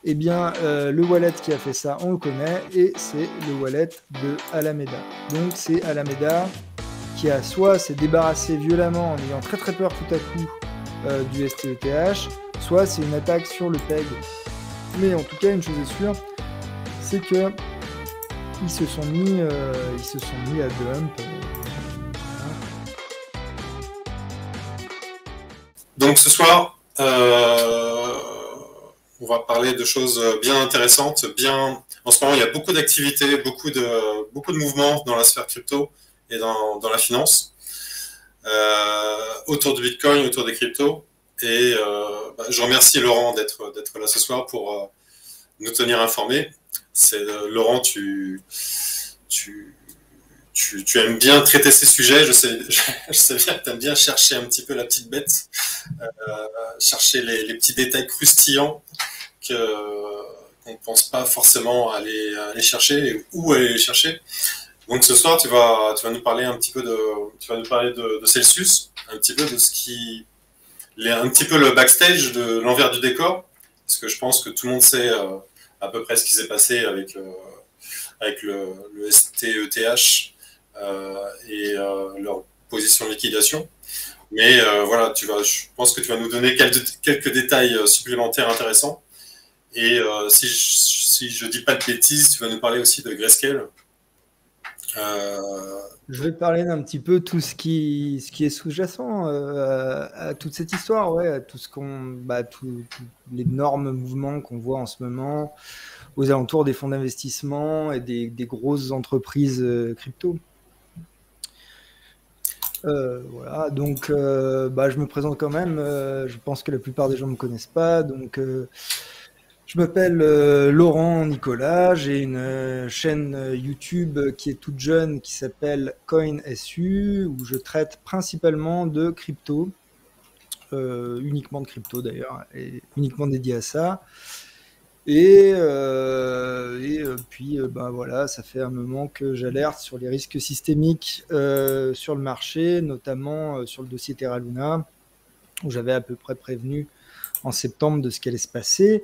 Eh bien, le wallet qui a fait ça, on le connaît, et c'est le wallet de Alameda. Donc, c'est Alameda qui a soit s'est débarrassé violemment en ayant très très peur tout à coup du STETH, soit c'est une attaque sur le PEG. Mais en tout cas, une chose est sûre, c'est que ils se sont mis à dump. Donc ce soir, on va parler de choses bien intéressantes. En ce moment, il y a beaucoup d'activités, beaucoup de mouvements dans la sphère crypto et dans la finance, autour du Bitcoin, autour des cryptos. Et je remercie Laurent d'être là ce soir pour nous tenir informés. Laurent, tu aimes bien traiter ces sujets. Je sais bien que tu aimes bien chercher un petit peu la petite bête, chercher les petits détails croustillants qu'on ne pense pas forcément aller chercher et où aller les chercher. Donc ce soir, tu vas nous parler un petit peu de Celsius, un petit peu de un petit peu le backstage, de l'envers du décor, parce que je pense que tout le monde sait à peu près ce qui s'est passé avec le STETH et leur position de liquidation. Mais voilà, je pense que tu vas nous donner quelques détails supplémentaires intéressants. Et si je dis pas de bêtises, tu vas nous parler aussi de Grayscale. Je vais parler d'un petit peu tout ce qui est sous-jacent à toute cette histoire, ouais, à tout ce tous l'énorme mouvement qu'on voit en ce moment aux alentours des fonds d'investissement et des grosses entreprises crypto. Voilà, donc je me présente quand même. Je pense que la plupart des gens ne me connaissent pas, donc je m'appelle Laurent Nicolas. J'ai une chaîne YouTube qui est toute jeune qui s'appelle CoinSU, où je traite principalement de crypto, uniquement de crypto d'ailleurs, et uniquement dédié à ça. Et puis, voilà, ça fait un moment que j'alerte sur les risques systémiques sur le marché, notamment sur le dossier Terra Luna, où j'avais à peu près prévenu en septembre de ce qui allait se passer.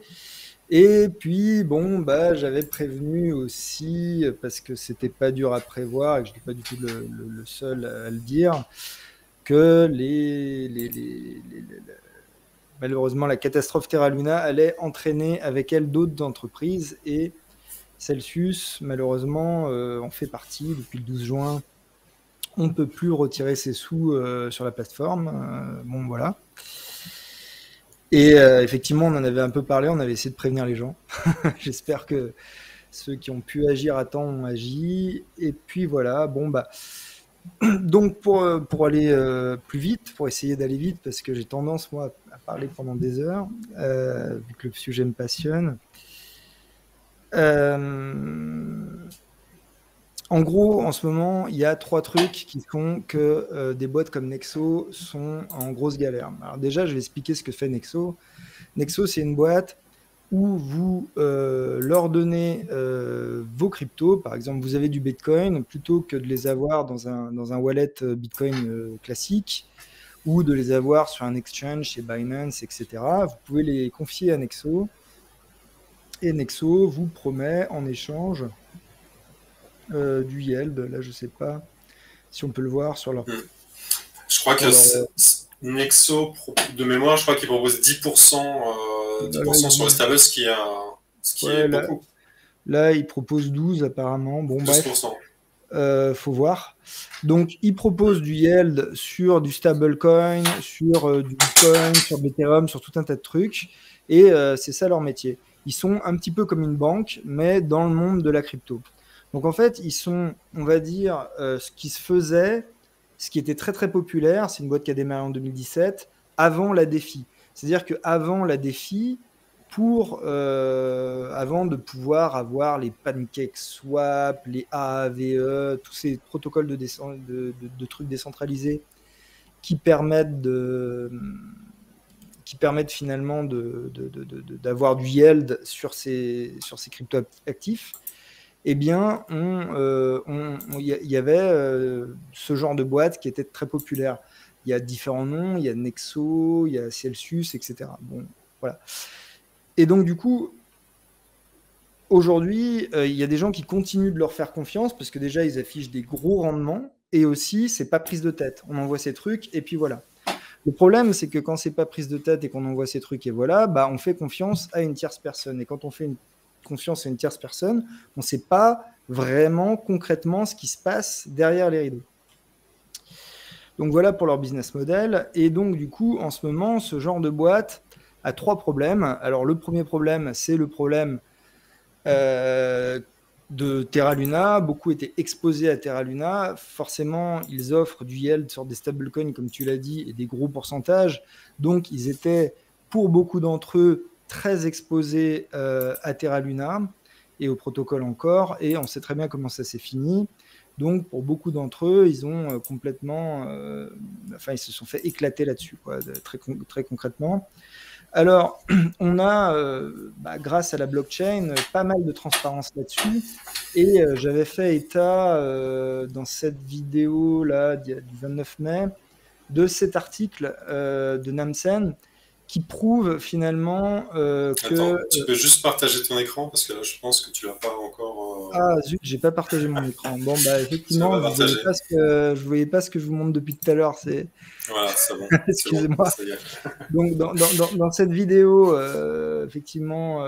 Et puis, j'avais prévenu aussi, parce que c'était pas dur à prévoir et que je n'étais pas du tout le seul à le dire, que malheureusement, la catastrophe Terra Luna allait entraîner avec elle d'autres entreprises, et Celsius, malheureusement, en fait partie. Depuis le 12 juin, on ne peut plus retirer ses sous sur la plateforme. Voilà. Et effectivement, on en avait un peu parlé, on avait essayé de prévenir les gens. J'espère que ceux qui ont pu agir à temps ont agi. Et puis voilà, donc pour aller plus vite, pour essayer d'aller vite, parce que j'ai tendance, moi, à parler pendant des heures, vu que le sujet me passionne. En gros, en ce moment, il y a 3 trucs qui font que des boîtes comme Nexo sont en grosse galère. Alors déjà, je vais expliquer ce que fait Nexo. Nexo, c'est une boîte où vous leur donnez vos cryptos. Par exemple, vous avez du Bitcoin, plutôt que de les avoir dans un wallet Bitcoin classique, ou de les avoir sur un exchange chez Binance, etc. Vous pouvez les confier à Nexo, et Nexo vous promet en échange du yield. Là, je ne sais pas si on peut le voir sur leur... Je crois que Nexo, de mémoire, je crois qu'il propose 10%, 10% sur le stable, ce qui est beaucoup. Là, il propose 12 apparemment. Bon, 12%. Bref, faut voir. Donc, il propose du yield sur du stablecoin, sur du Bitcoin, sur Ethereum, sur tout un tas de trucs. Et c'est ça leur métier. Ils sont un petit peu comme une banque, mais dans le monde de la crypto. Donc, en fait, ils sont, on va dire, ce qui se faisait, ce qui était très, très populaire. C'est une boîte qui a démarré en 2017, avant la DeFi. C'est-à-dire qu'avant la DeFi, avant de pouvoir avoir les PancakeSwap, les AAVE, tous ces protocoles de trucs décentralisés qui permettent finalement d'avoir du yield sur ces crypto-actifs, eh bien, il y avait ce genre de boîte qui était très populaire. Il y a différents noms, il y a Nexo, il y a Celsius, etc. Bon, voilà. Et donc, du coup, aujourd'hui, il y a des gens qui continuent de leur faire confiance parce que déjà, ils affichent des gros rendements et aussi, c'est pas prise de tête. On envoie ces trucs et puis voilà. Le problème, c'est que quand c'est pas prise de tête et qu'on envoie ces trucs et voilà, bah, on fait confiance à une tierce personne. Et quand on fait confiance à une tierce personne, on ne sait pas vraiment concrètement ce qui se passe derrière les rideaux. Donc voilà pour leur business model. Et donc du coup, en ce moment, ce genre de boîte a 3 problèmes. Alors le premier problème, c'est le problème de Terra Luna. Beaucoup étaient exposés à Terra Luna. Forcément, ils offrent du yield sur des stablecoins, comme tu l'as dit, et des gros pourcentages. Donc, ils étaient, pour beaucoup d'entre eux, très exposés à Terra Luna et au protocole encore. Et on sait très bien comment ça s'est fini. Donc, pour beaucoup d'entre eux, ils ont complètement... ils se sont fait éclater là-dessus, quoi, très concrètement. Alors, on a, grâce à la blockchain, pas mal de transparence là-dessus. Et j'avais fait état dans cette vidéo-là du 29 mai de cet article de Namsen qui prouve finalement que... Attends, tu peux juste partager ton écran parce que là, je pense que tu l'as pas encore... Ah zut, j'ai pas partagé mon écran. Bon, bah effectivement, je voyais pas ce que je vous montre depuis tout à l'heure. Voilà, c'est bon. Excusez-moi. Donc, dans cette vidéo, effectivement,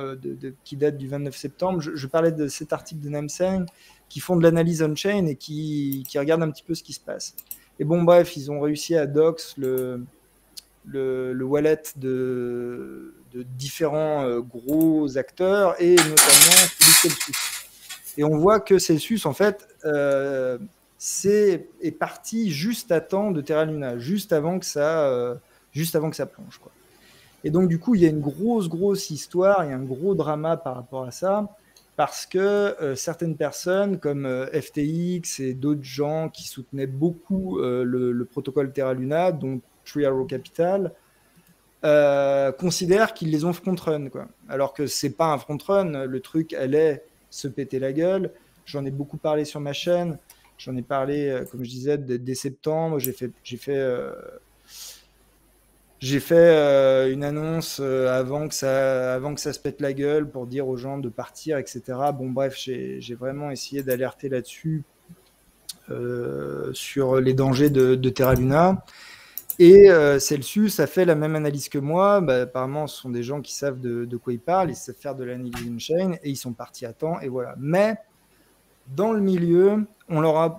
qui date du 29 septembre, je parlais de cet article de Namsen qui font de l'analyse on-chain et qui regardent un petit peu ce qui se passe. Et bon, bref, ils ont réussi à dox le wallet de différents gros acteurs et notamment celui de Celsius. Et on voit que Celsius, en fait, est parti juste à temps de Terra Luna, juste avant que ça plonge, quoi. Et donc, du coup, il y a une grosse histoire, il y a un gros drama par rapport à ça, parce que certaines personnes, comme FTX et d'autres gens qui soutenaient beaucoup le protocole Terra Luna, dont Three Arrows Capital, considèrent qu'ils les ont front-run, quoi. Alors que c'est pas un front-run, le truc allait se péter la gueule. J'en ai beaucoup parlé sur ma chaîne, j'en ai parlé, comme je disais, dès septembre. J'ai fait une annonce avant que ça se pète la gueule pour dire aux gens de partir, etc. Bon, bref, j'ai vraiment essayé d'alerter là-dessus sur les dangers de Terra Luna. Et Celsius a fait la même analyse que moi. Apparemment, ce sont des gens qui savent de quoi ils parlent, ils savent faire de l'analyse on-chain et ils sont partis à temps. Et voilà. Mais dans le milieu, on leur en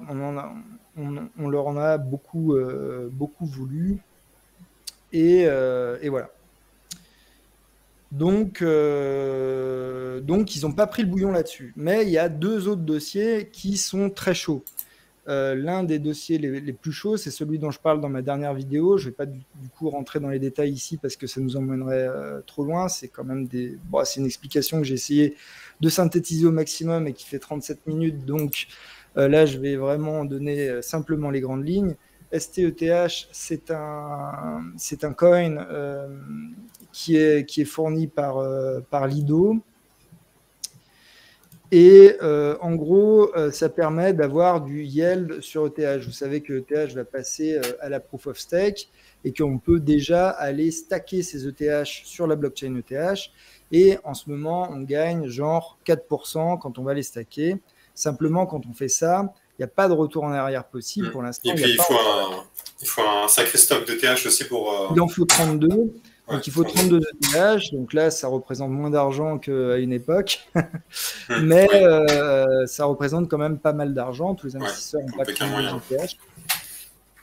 a beaucoup voulu. Et voilà. Donc ils n'ont pas pris le bouillon là-dessus. Mais il y a 2 autres dossiers qui sont très chauds. L'un des dossiers les plus chauds, c'est celui dont je parle dans ma dernière vidéo. Je ne vais pas du coup rentrer dans les détails ici parce que ça nous emmènerait trop loin. C'est quand même c'est une explication que j'ai essayé de synthétiser au maximum et qui fait 37 minutes. Donc là, je vais vraiment donner simplement les grandes lignes. STETH, c'est un coin qui est fourni par Lido. Et en gros, ça permet d'avoir du yield sur ETH. Vous savez que ETH va passer à la proof of stake et qu'on peut déjà aller stacker ces ETH sur la blockchain ETH. Et en ce moment, on gagne genre 4% quand on va les stacker. Simplement, quand on fait ça, il n'y a pas de retour en arrière possible pour l'instant. Et puis, il faut un sacré stock d'ETH aussi pour... Il en faut 32. Donc, il faut 32 ETH. Donc là, ça représente moins d'argent qu'à une époque. Mais ça représente quand même pas mal d'argent. Tous les investisseurs n'ont pas de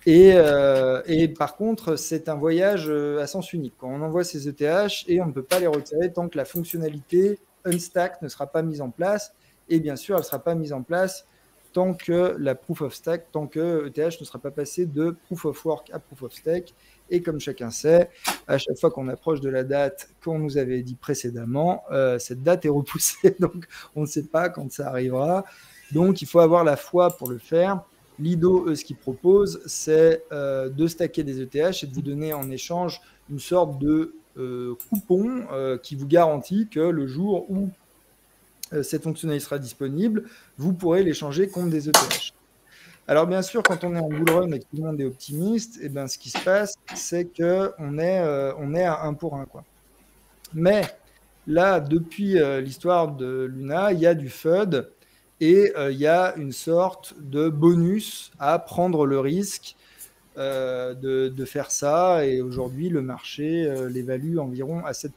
ETH. Et par contre, c'est un voyage à sens unique. Quand on envoie ces ETH et on ne peut pas les retirer tant que la fonctionnalité Unstack ne sera pas mise en place. Et bien sûr, elle ne sera pas mise en place tant que la proof of stake, tant que ETH ne sera pas passé de proof of work à proof of stake. Et comme chacun sait, à chaque fois qu'on approche de la date qu'on nous avait dit précédemment, cette date est repoussée, donc on ne sait pas quand ça arrivera. Donc il faut avoir la foi pour le faire. Lido, ce qu'ils proposent, c'est de stacker des ETH et de vous donner en échange une sorte de coupon qui vous garantit que le jour où cette fonctionnalité sera disponible, vous pourrez l'échanger contre des ETH. Alors bien sûr, quand on est en bull run et que tout le monde est optimiste, ce qui se passe, c'est qu'on est à 1 pour 1, quoi. Mais là, depuis l'histoire de Luna, il y a du FUD et il y a une sorte de bonus à prendre le risque de faire ça. Et aujourd'hui, le marché l'évalue environ à 7%.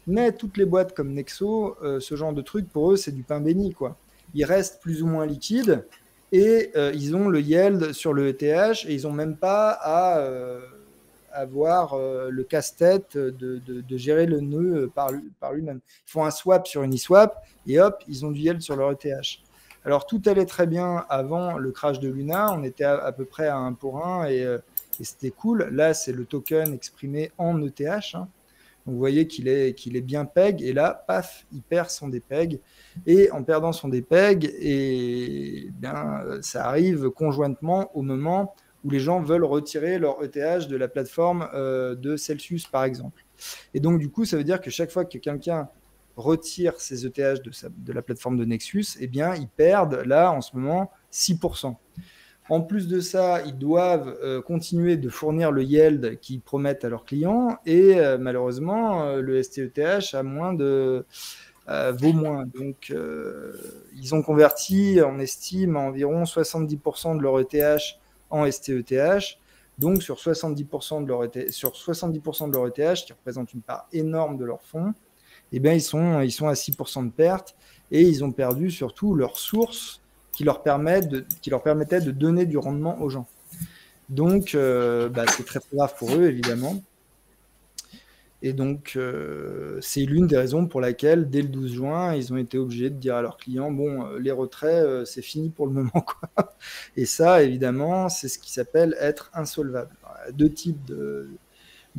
Mais toutes les boîtes comme Nexo, ce genre de truc, pour eux, c'est du pain béni, quoi. Ils restent plus ou moins liquides et ils ont le yield sur le ETH et ils n'ont même pas à avoir le casse-tête de gérer le nœud par lui-même. Ils font un swap sur Uniswap et hop, ils ont du yield sur leur ETH. Alors tout allait très bien avant le crash de Luna, on était à peu près à 1 pour 1 et c'était cool. Là, c'est le token exprimé en ETH. Hein. Donc, vous voyez qu'il est bien PEG et là, paf, il perd son DPEG. Et en perdant son DPEG, et bien, ça arrive conjointement au moment où les gens veulent retirer leur ETH de la plateforme de Celsius, par exemple. Et donc, du coup, ça veut dire que chaque fois que quelqu'un retire ses ETH de la plateforme de Nexus, eh bien, ils perdent, là, en ce moment, 6%. En plus de ça, ils doivent continuer de fournir le yield qu'ils promettent à leurs clients et malheureusement, le STETH a vaut moins. Donc, ils ont converti, on estime, environ 70% de leur ETH en STETH. Donc, sur 70% de leur ETH, qui représente une part énorme de leur fonds, eh bien, ils sont à 6% de perte et ils ont perdu surtout leurs sources qui leur permettaient de donner du rendement aux gens. Donc, c'est très, très grave pour eux, évidemment. Et donc, c'est l'une des raisons pour laquelle, dès le 12 juin, ils ont été obligés de dire à leurs clients, bon, les retraits, c'est fini pour le moment, quoi. Et ça, évidemment, c'est ce qui s'appelle être insolvable. Alors, il y a deux types de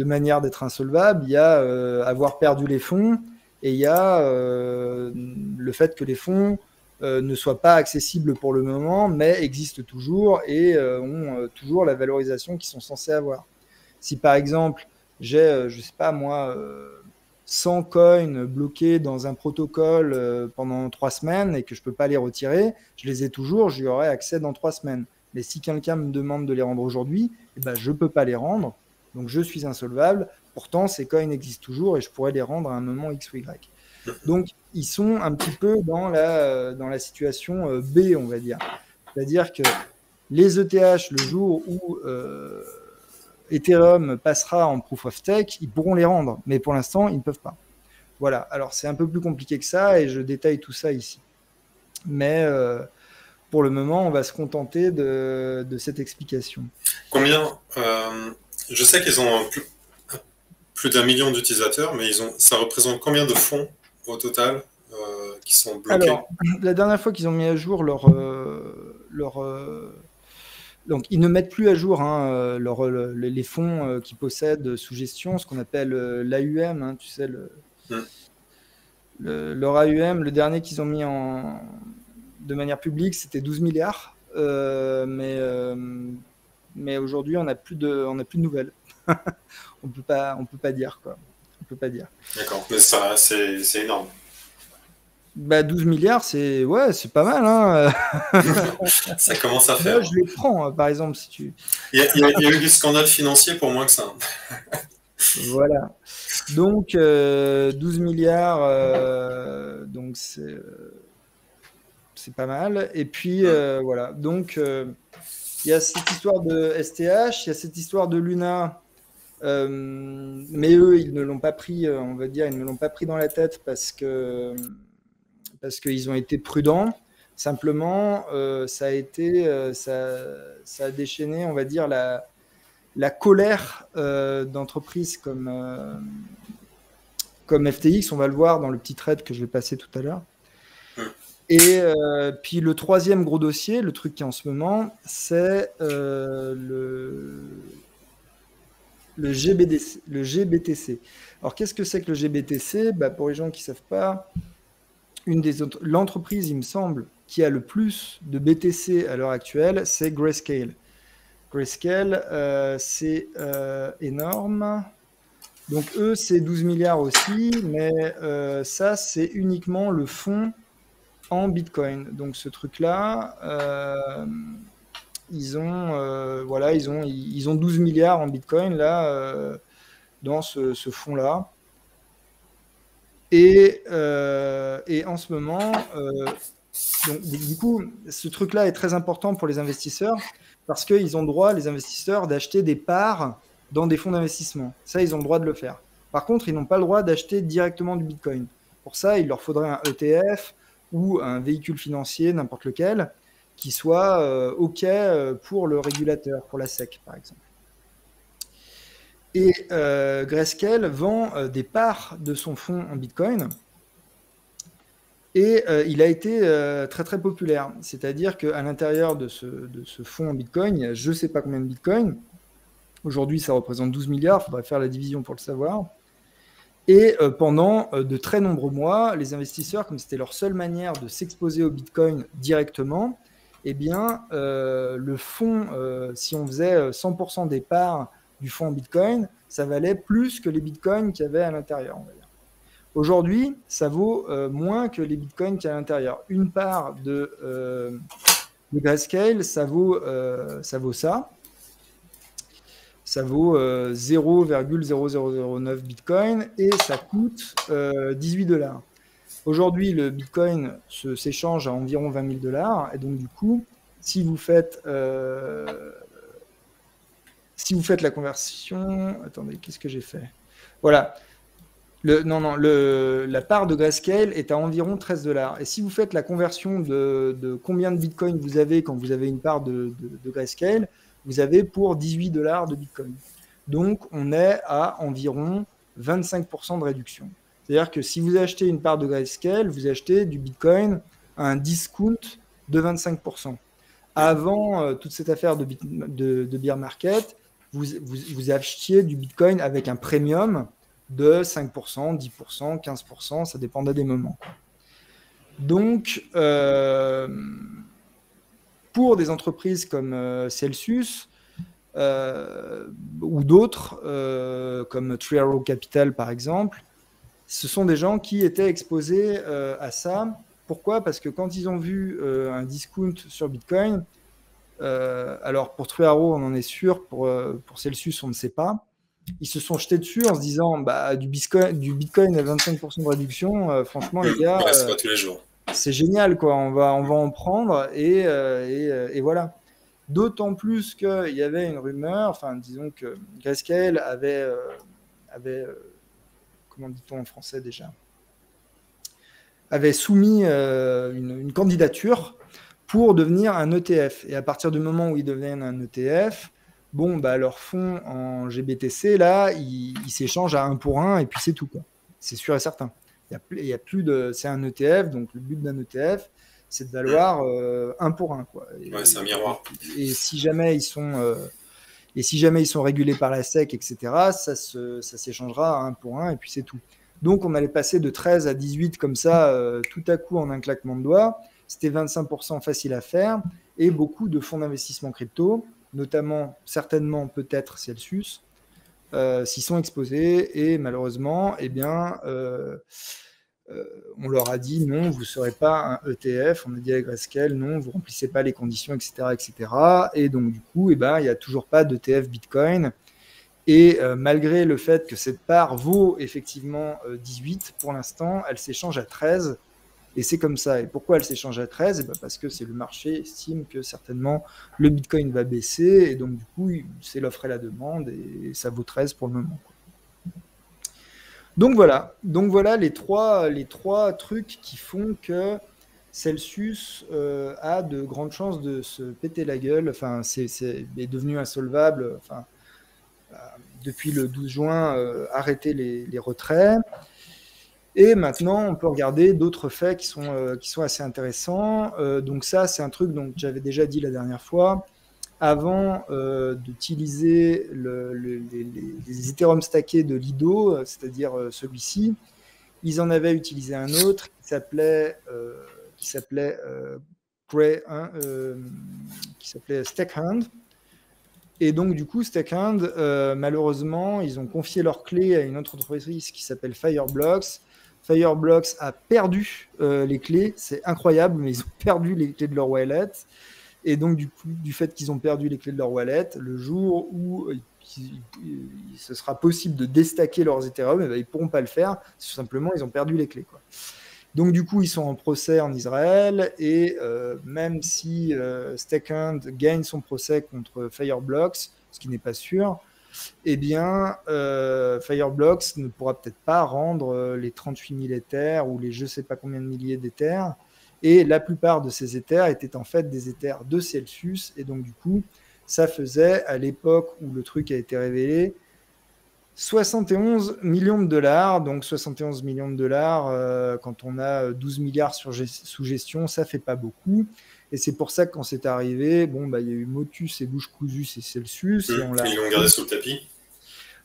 manières d'être insolvable. Il y a avoir perdu les fonds et il y a le fait que les fonds ne soient pas accessibles pour le moment, mais existent toujours et ont toujours la valorisation qu'ils sont censés avoir. Si par exemple, j'ai, je sais pas moi, 100 coins bloqués dans un protocole pendant 3 semaines et que je peux pas les retirer, je les ai toujours, j'y aurai accès dans 3 semaines. Mais si quelqu'un me demande de les rendre aujourd'hui, eh ben, je peux pas les rendre, donc je suis insolvable. Pourtant, ces coins existent toujours et je pourrais les rendre à un moment X ou Y. Donc, ils sont un petit peu dans la situation B, on va dire. C'est-à-dire que les ETH, le jour où Ethereum passera en Proof of Stake, ils pourront les rendre. Mais pour l'instant, ils ne peuvent pas. Voilà. Alors, c'est un peu plus compliqué que ça et je détaille tout ça ici. Mais pour le moment, on va se contenter de cette explication. Combien je sais qu'ils ont plus d'1 million d'utilisateurs, mais ça représente combien de fonds au total qui sont bloqués? Alors, la dernière fois qu'ils ont mis à jour donc, ils ne mettent plus à jour les fonds qu'ils possèdent sous gestion, ce qu'on appelle l'AUM, hein, tu sais, leur AUM, le dernier qu'ils ont mis de manière publique, c'était 12 milliards. Mais aujourd'hui, on n'a plus de nouvelles. on peut pas dire, quoi. On peut pas dire. D'accord, mais ça, c'est énorme. 12 milliards, c'est pas mal. Hein. Ça commence à faire. Moi, je les prends, par exemple, si tu... Il y a eu des scandales financiers pour moins que ça. Voilà. Donc, 12 milliards, donc c'est pas mal. Et puis, voilà. Donc, il y a cette histoire de STH, il y a cette histoire de Luna. Mais eux, ils ne l'ont pas pris, on va dire, ils ne l'ont pas pris dans la tête parce qu'ils ont été prudents. Simplement, ça a déchaîné, on va dire, la colère d'entreprises comme FTX. On va le voir dans le petit thread que je vais passer tout à l'heure. Et puis le troisième gros dossier, le truc qui est en ce moment, c'est le GBTC. Alors, qu'est-ce que c'est que le GBTC? Pour les gens qui ne savent pas, l'entreprise, il me semble, qui a le plus de BTC à l'heure actuelle, c'est Grayscale. Grayscale, c'est énorme. Donc, eux, c'est 12 milliards aussi, mais ça, c'est uniquement le fonds en Bitcoin. Donc, ce truc-là... ils ont 12 milliards en Bitcoin là dans ce fonds-là. Et en ce moment, donc, du coup, ce truc-là est très important pour les investisseurs parce qu'ils ont le droit, les investisseurs, d'acheter des parts dans des fonds d'investissement. Ça, ils ont le droit de le faire. Par contre, ils n'ont pas le droit d'acheter directement du Bitcoin. Pour ça, il leur faudrait un ETF ou un véhicule financier, n'importe lequel, qui soit OK pour le régulateur, pour la SEC, par exemple. Et Grayscale vend des parts de son fonds en Bitcoin. Et il a été très très populaire. C'est-à-dire qu'à l'intérieur de ce fonds en Bitcoin, il y a je ne sais pas combien de Bitcoin. Aujourd'hui, ça représente 12 milliards. Il faudrait faire la division pour le savoir. Et pendant de très nombreux mois, les investisseurs, comme c'était leur seule manière de s'exposer au Bitcoin directement, eh bien, le fonds, si on faisait 100% des parts du fonds en Bitcoin, ça valait plus que les Bitcoins qu'il y avait à l'intérieur, on va dire. Aujourd'hui, ça vaut moins que les bitcoins qu'il y a à l'intérieur. Une part de Grayscale, ça vaut ça. Ça vaut 0,0009 bitcoin et ça coûte 18 $. Aujourd'hui, le bitcoin s'échange à environ 20 000 $. Et donc, du coup, si vous faites la conversion... Attendez, qu'est-ce que j'ai fait? Voilà. La part de Grayscale est à environ 13 $. Et si vous faites la conversion de combien de Bitcoin vous avez quand vous avez une part de Grayscale, vous avez pour 18 $ de Bitcoin. Donc, on est à environ 25% de réduction. C'est-à-dire que si vous achetez une part de Grayscale, vous achetez du Bitcoin à un discount de 25%. Avant toute cette affaire de bear market, vous achetiez du Bitcoin avec un premium de 5%, 10%, 15%, ça dépendait des moments. Donc, pour des entreprises comme Celsius ou d'autres, comme Three Arrows Capital par exemple, ce sont des gens qui étaient exposés à ça. Pourquoi? Parce que quand ils ont vu un discount sur Bitcoin, alors pour Three Arrows, on en est sûr, pour Celsius, on ne sait pas. Ils se sont jetés dessus en se disant du Bitcoin à 25% de réduction, franchement les gars, c'est pas tous les jours. C'est génial quoi, on va en prendre et voilà. D'autant plus qu'il y avait une rumeur, enfin disons que Grayscale avait comment dit-on en français déjà, avait soumis une candidature pour devenir un ETF. Et à partir du moment où ils deviennent un ETF, bon, leur fonds en GBTC, là, il s'échange à 1 pour 1 et puis c'est tout, quoi. C'est sûr et certain. Il y a plus de... C'est un ETF, donc le but d'un ETF, c'est de valoir 1 pour 1, quoi. Ouais, c'est un miroir. Et si jamais ils sont régulés par la SEC, etc., ça s'échangera à 1 pour 1 et puis c'est tout. Donc on allait passer de 13 à 18 comme ça, tout à coup en un claquement de doigts. C'était 25% facile à faire et beaucoup de fonds d'investissement crypto, notamment, certainement, peut-être Celsius, s'y sont exposés et malheureusement, eh bien, on leur a dit non, vous ne serez pas un ETF. On a dit à Grayscale non, vous ne remplissez pas les conditions, etc., etc. Et donc, du coup, eh ben, il n'y a toujours pas d'ETF Bitcoin. Et malgré le fait que cette part vaut effectivement 18, pour l'instant, elle s'échange à 13. Et c'est comme ça. Et pourquoi elle s'échange à 13? Et ben parce que c'est le marché estime que certainement le Bitcoin va baisser. Et donc, du coup, c'est l'offre et la demande. Et ça vaut 13 pour le moment, quoi. Donc voilà les trois trucs qui font que Celsius a de grandes chances de se péter la gueule. Enfin, est devenu insolvable. Enfin, depuis le 12 juin, arrêter les retraits. Et maintenant, on peut regarder d'autres faits qui sont assez intéressants. Donc ça, c'est un truc dont j'avais déjà dit la dernière fois. Avant d'utiliser les Ethereum stackés de Lido, c'est-à-dire celui-ci, ils en avaient utilisé un autre qui s'appelait Stakehand. Et donc, du coup, Stakehand, malheureusement, ils ont confié leurs clés à une autre entreprise qui s'appelle Fireblocks. Fireblocks a perdu les clés. C'est incroyable, mais ils ont perdu les clés de leur wallet. Et donc, du fait qu'ils ont perdu les clés de leur wallet, le jour où ce sera possible de déstacker leurs Ethereum, et ben, ils ne pourront pas le faire, tout simplement, ils ont perdu les clés, quoi. Donc, du coup, ils sont en procès en Israël, et même si Stakehand gagne son procès contre Fireblocks, ce qui n'est pas sûr, eh bien, Fireblocks ne pourra peut-être pas rendre les 38 000 Ethers ou les je ne sais pas combien de milliers d'Ethers. Et la plupart de ces Ethers étaient en fait des Ethers de Celsius. Et donc, du coup, ça faisait, à l'époque où le truc a été révélé, 71 millions de dollars. Donc, 71 millions de dollars, quand on a 12 milliards sous gestion, ça fait pas beaucoup. Et c'est pour ça que quand c'est arrivé, bon, bah, il y a eu Motus et Bouche Cousue, c'est Celsius. Et Ils l'ont gardé sous le tapis.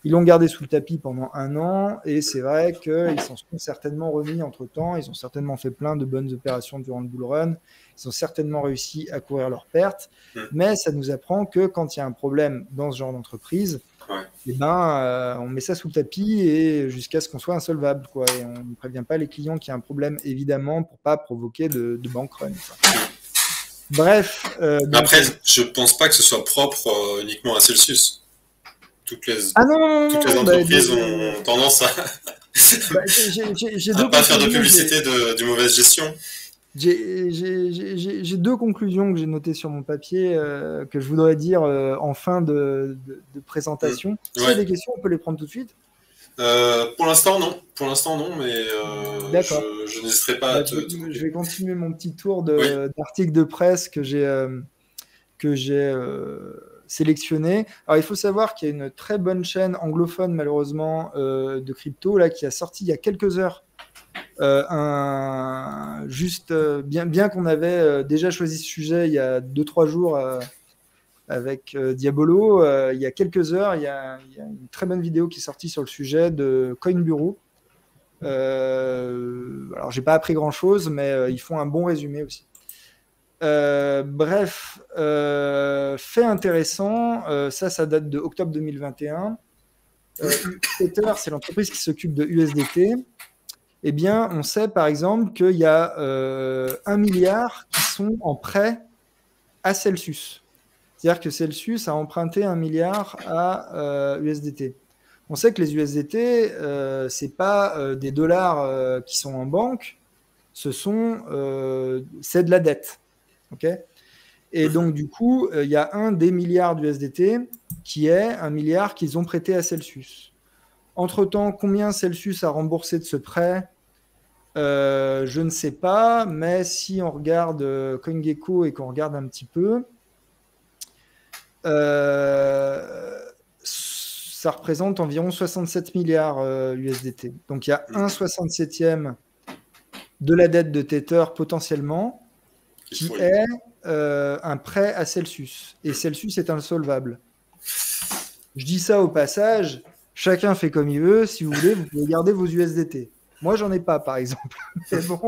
Ils l'ont gardé sous le tapis pendant 1 an, et c'est vrai qu'ils s'en sont certainement remis entre-temps. Ils ont certainement fait plein de bonnes opérations durant le bull run. Ils ont certainement réussi à couvrir leurs pertes. Mais ça nous apprend que quand il y a un problème dans ce genre d'entreprise, eh ben, on met ça sous le tapis et jusqu'à ce qu'on soit insolvable, quoi. Et on ne prévient pas les clients qu'il y a un problème, évidemment, pour ne pas provoquer de bank run, quoi. Bref. Après, je ne pense pas que ce soit propre uniquement à Celsius. Toutes les entreprises ont tendance à ne pas faire de publicité de mauvaise gestion. J'ai 2 conclusions que j'ai notées sur mon papier que je voudrais dire en fin de présentation. Si il y a des questions, on peut les prendre tout de suite. Pour l'instant, non. Mais je n'hésiterai pas à te... Je vais continuer mon petit tour d'articles de presse que j'ai sélectionné. Alors, il faut savoir qu'il y a une très bonne chaîne anglophone, malheureusement, de crypto, là, qui a sorti il y a quelques heures bien qu'on avait déjà choisi ce sujet il y a 2-3 jours avec Diabolo, il y a quelques heures, il y a une très bonne vidéo qui est sortie sur le sujet de Coin Bureau. Alors, j'ai pas appris grand-chose, mais ils font un bon résumé aussi. Bref, fait intéressant, ça date de octobre 2021. Tether, c'est l'entreprise qui s'occupe de USDT. Eh bien, on sait par exemple qu'il y a 1 milliard qui sont en prêt à Celsius. C'est-à-dire que Celsius a emprunté 1 milliard à USDT. On sait que les USDT, c'est pas des dollars qui sont en banque, c'est de la dette. Okay, et donc, du coup, il y a un des milliards d'USDT qui est 1 milliard qu'ils ont prêté à Celsius. Entre-temps, combien Celsius a remboursé de ce prêt ? Je ne sais pas, mais si on regarde CoinGecko et qu'on regarde un petit peu, ça représente environ 67 milliards USDT. Donc, il y a 1/67e de la dette de Tether potentiellement, qui est un prêt à Celsius. Et Celsius est insolvable. Je dis ça au passage, chacun fait comme il veut. Si vous voulez, vous pouvez garder vos USDT. Moi, j'en ai pas, par exemple. Mais bon.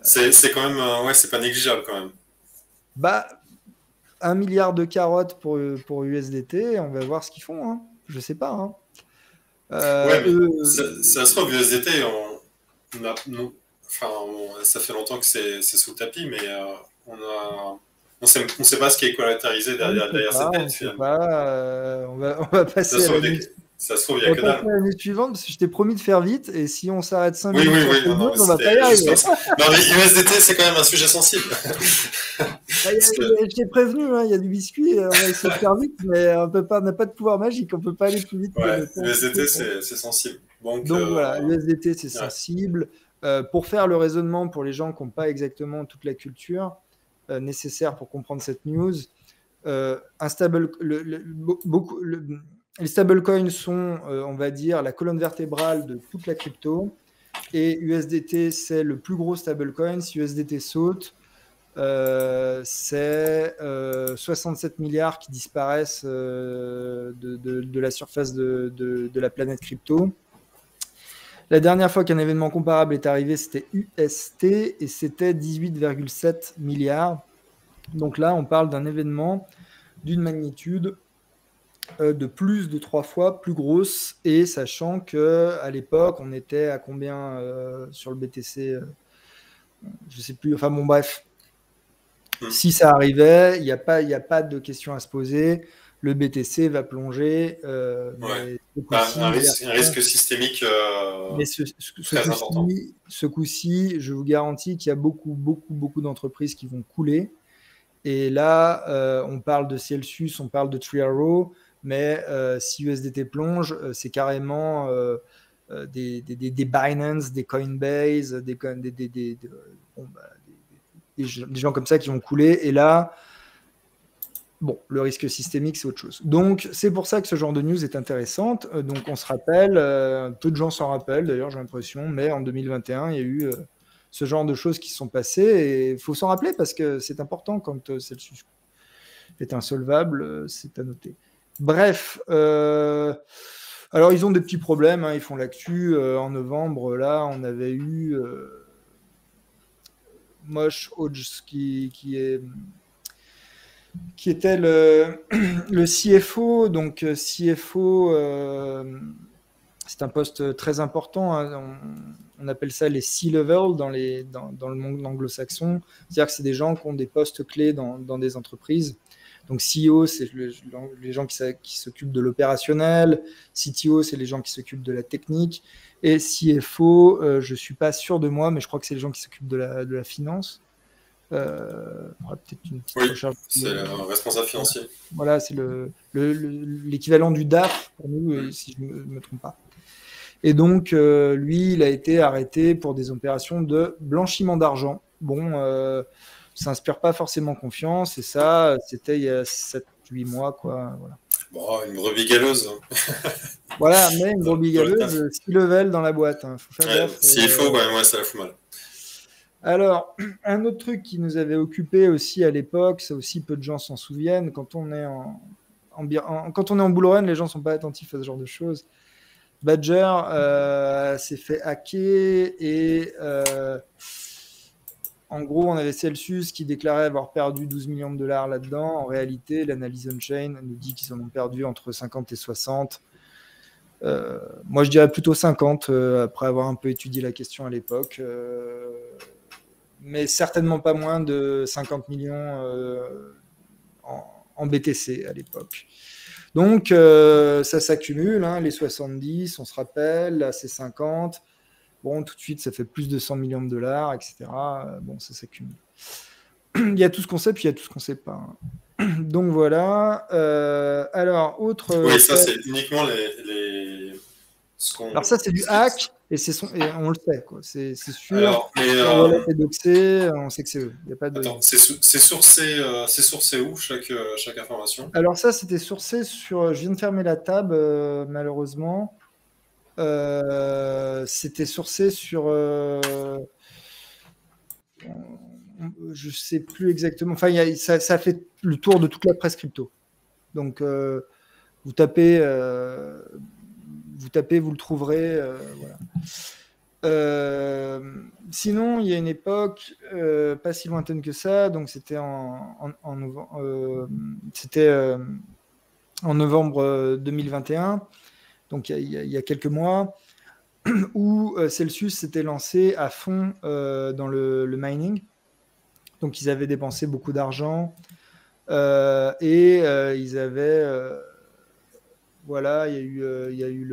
C'est quand même... c'est pas négligeable, quand même. Bah, 1 milliard de carottes pour USDT, on va voir ce qu'ils font. Hein. Je sais pas. Hein. Ça se trouve, USDT, ça fait longtemps que c'est sous le tapis, mais on sait pas ce qui est collatéralisé derrière cette dette. On va passer à la nuit. Ça se trouve, il y a que dalle. On va passer à la nuit suivante, parce que je t'ai promis de faire vite, et si on s'arrête 5 minutes, on va pas y arriver. Non, mais USDT, c'est quand même un sujet sensible. Je t'ai prévenu, il y a du biscuit, on va essayer de faire vite, mais on n'a pas de pouvoir magique, on peut pas aller plus vite. USDT, c'est sensible. Donc voilà, USDT, c'est sensible. Pour faire le raisonnement pour les gens qui n'ont pas exactement toute la culture nécessaire pour comprendre cette news, les stablecoins sont, on va dire, la colonne vertébrale de toute la crypto, et USDT, c'est le plus gros stablecoin. Si USDT saute, c'est 67 milliards qui disparaissent de la surface de la planète crypto. La dernière fois qu'un événement comparable est arrivé, c'était UST, et c'était 18,7 milliards. Donc là, on parle d'un événement d'une magnitude de plus de 3 fois plus grosse, et sachant qu'à l'époque, on était à combien sur le BTC je ne sais plus, enfin bon, bref. Si ça arrivait, il n'y a pas de question à se poser. le BTC va plonger. Ouais. Mais Un risque systémique mais très important. ce coup-ci, je vous garantis qu'il y a beaucoup, beaucoup, beaucoup d'entreprises qui vont couler. Et là, on parle de Celsius, on parle de Three Arrow, mais si USDT plonge, c'est carrément des Binance, des Coinbase, des gens comme ça qui vont couler. Et là, bon, le risque systémique, c'est autre chose. Donc, c'est pour ça que ce genre de news est intéressante. Donc, on se rappelle, peu de gens s'en rappellent d'ailleurs, j'ai l'impression, mais en 2021, il y a eu ce genre de choses qui se sont passées. Et il faut s'en rappeler parce que c'est important quand Celsius est insolvable, c'est à noter. Bref, alors ils ont des petits problèmes, hein, ils font l'actu. En novembre, là, on avait eu Mosh Hodge qui était le CFO. Donc, CFO, c'est un poste très important. Hein. On appelle ça les C-level dans le monde anglo-saxon. C'est-à-dire que c'est des gens qui ont des postes clés dans des entreprises. Donc, CEO, c'est les gens qui s'occupent de l'opérationnel. CTO, c'est les gens qui s'occupent de la technique. Et CFO, je ne suis pas sûr de moi, mais je crois que c'est les gens qui s'occupent de la finance. Peut-être une petite recherche. C'est le responsable financier. Voilà, c'est l'équivalent du DAF pour nous, si je ne me trompe pas. Et donc, lui, il a été arrêté pour des opérations de blanchiment d'argent. Bon, ça n'inspire pas forcément confiance. Et ça, c'était il y a 7-8 mois, quoi. Voilà. Bon, une brebis galeuse. Voilà, mais une brebis galeuse, 6 level dans la boîte. Hein. Faut faire gaffe. S'il faut, ouais, ça la fout mal. Alors, un autre truc qui nous avait occupé aussi à l'époque, ça aussi peu de gens s'en souviennent, quand on est en bull run, les gens ne sont pas attentifs à ce genre de choses. Badger s'est fait hacker et en gros, on avait Celsius qui déclarait avoir perdu 12 millions de dollars là-dedans. En réalité, l'analyse on-chain nous dit qu'ils en ont perdu entre 50 et 60. Moi, je dirais plutôt 50 après avoir un peu étudié la question à l'époque. Mais certainement pas moins de 50 millions en BTC à l'époque. Donc, ça s'accumule, hein, les 70, on se rappelle, là, c'est 50. Bon, tout de suite, ça fait plus de 100 millions de dollars, etc. Bon, ça s'accumule. Il y a tout ce qu'on sait, puis il y a tout ce qu'on ne sait pas. Hein. Donc, voilà. Alors, autre... Oui, ça, c'est uniquement Alors ça, c'est du hack, et on le sait, quoi. C'est sûr. Alors, c'est doxé, on sait que c'est eux. Y a pas de... Attends, c'est sourcé où, chaque information? Alors ça, c'était sourcé sur... Je viens de fermer la tab, malheureusement. C'était sourcé sur... je ne sais plus exactement. Enfin, ça fait le tour de toute la presse crypto. Donc, vous tapez, vous le trouverez. Voilà. Sinon, il y a une époque pas si lointaine que ça, donc c'était en novembre 2021, donc il y a quelques mois, où Celsius s'était lancé à fond dans le mining. Donc ils avaient dépensé beaucoup d'argent et ils avaient... voilà, il y a eu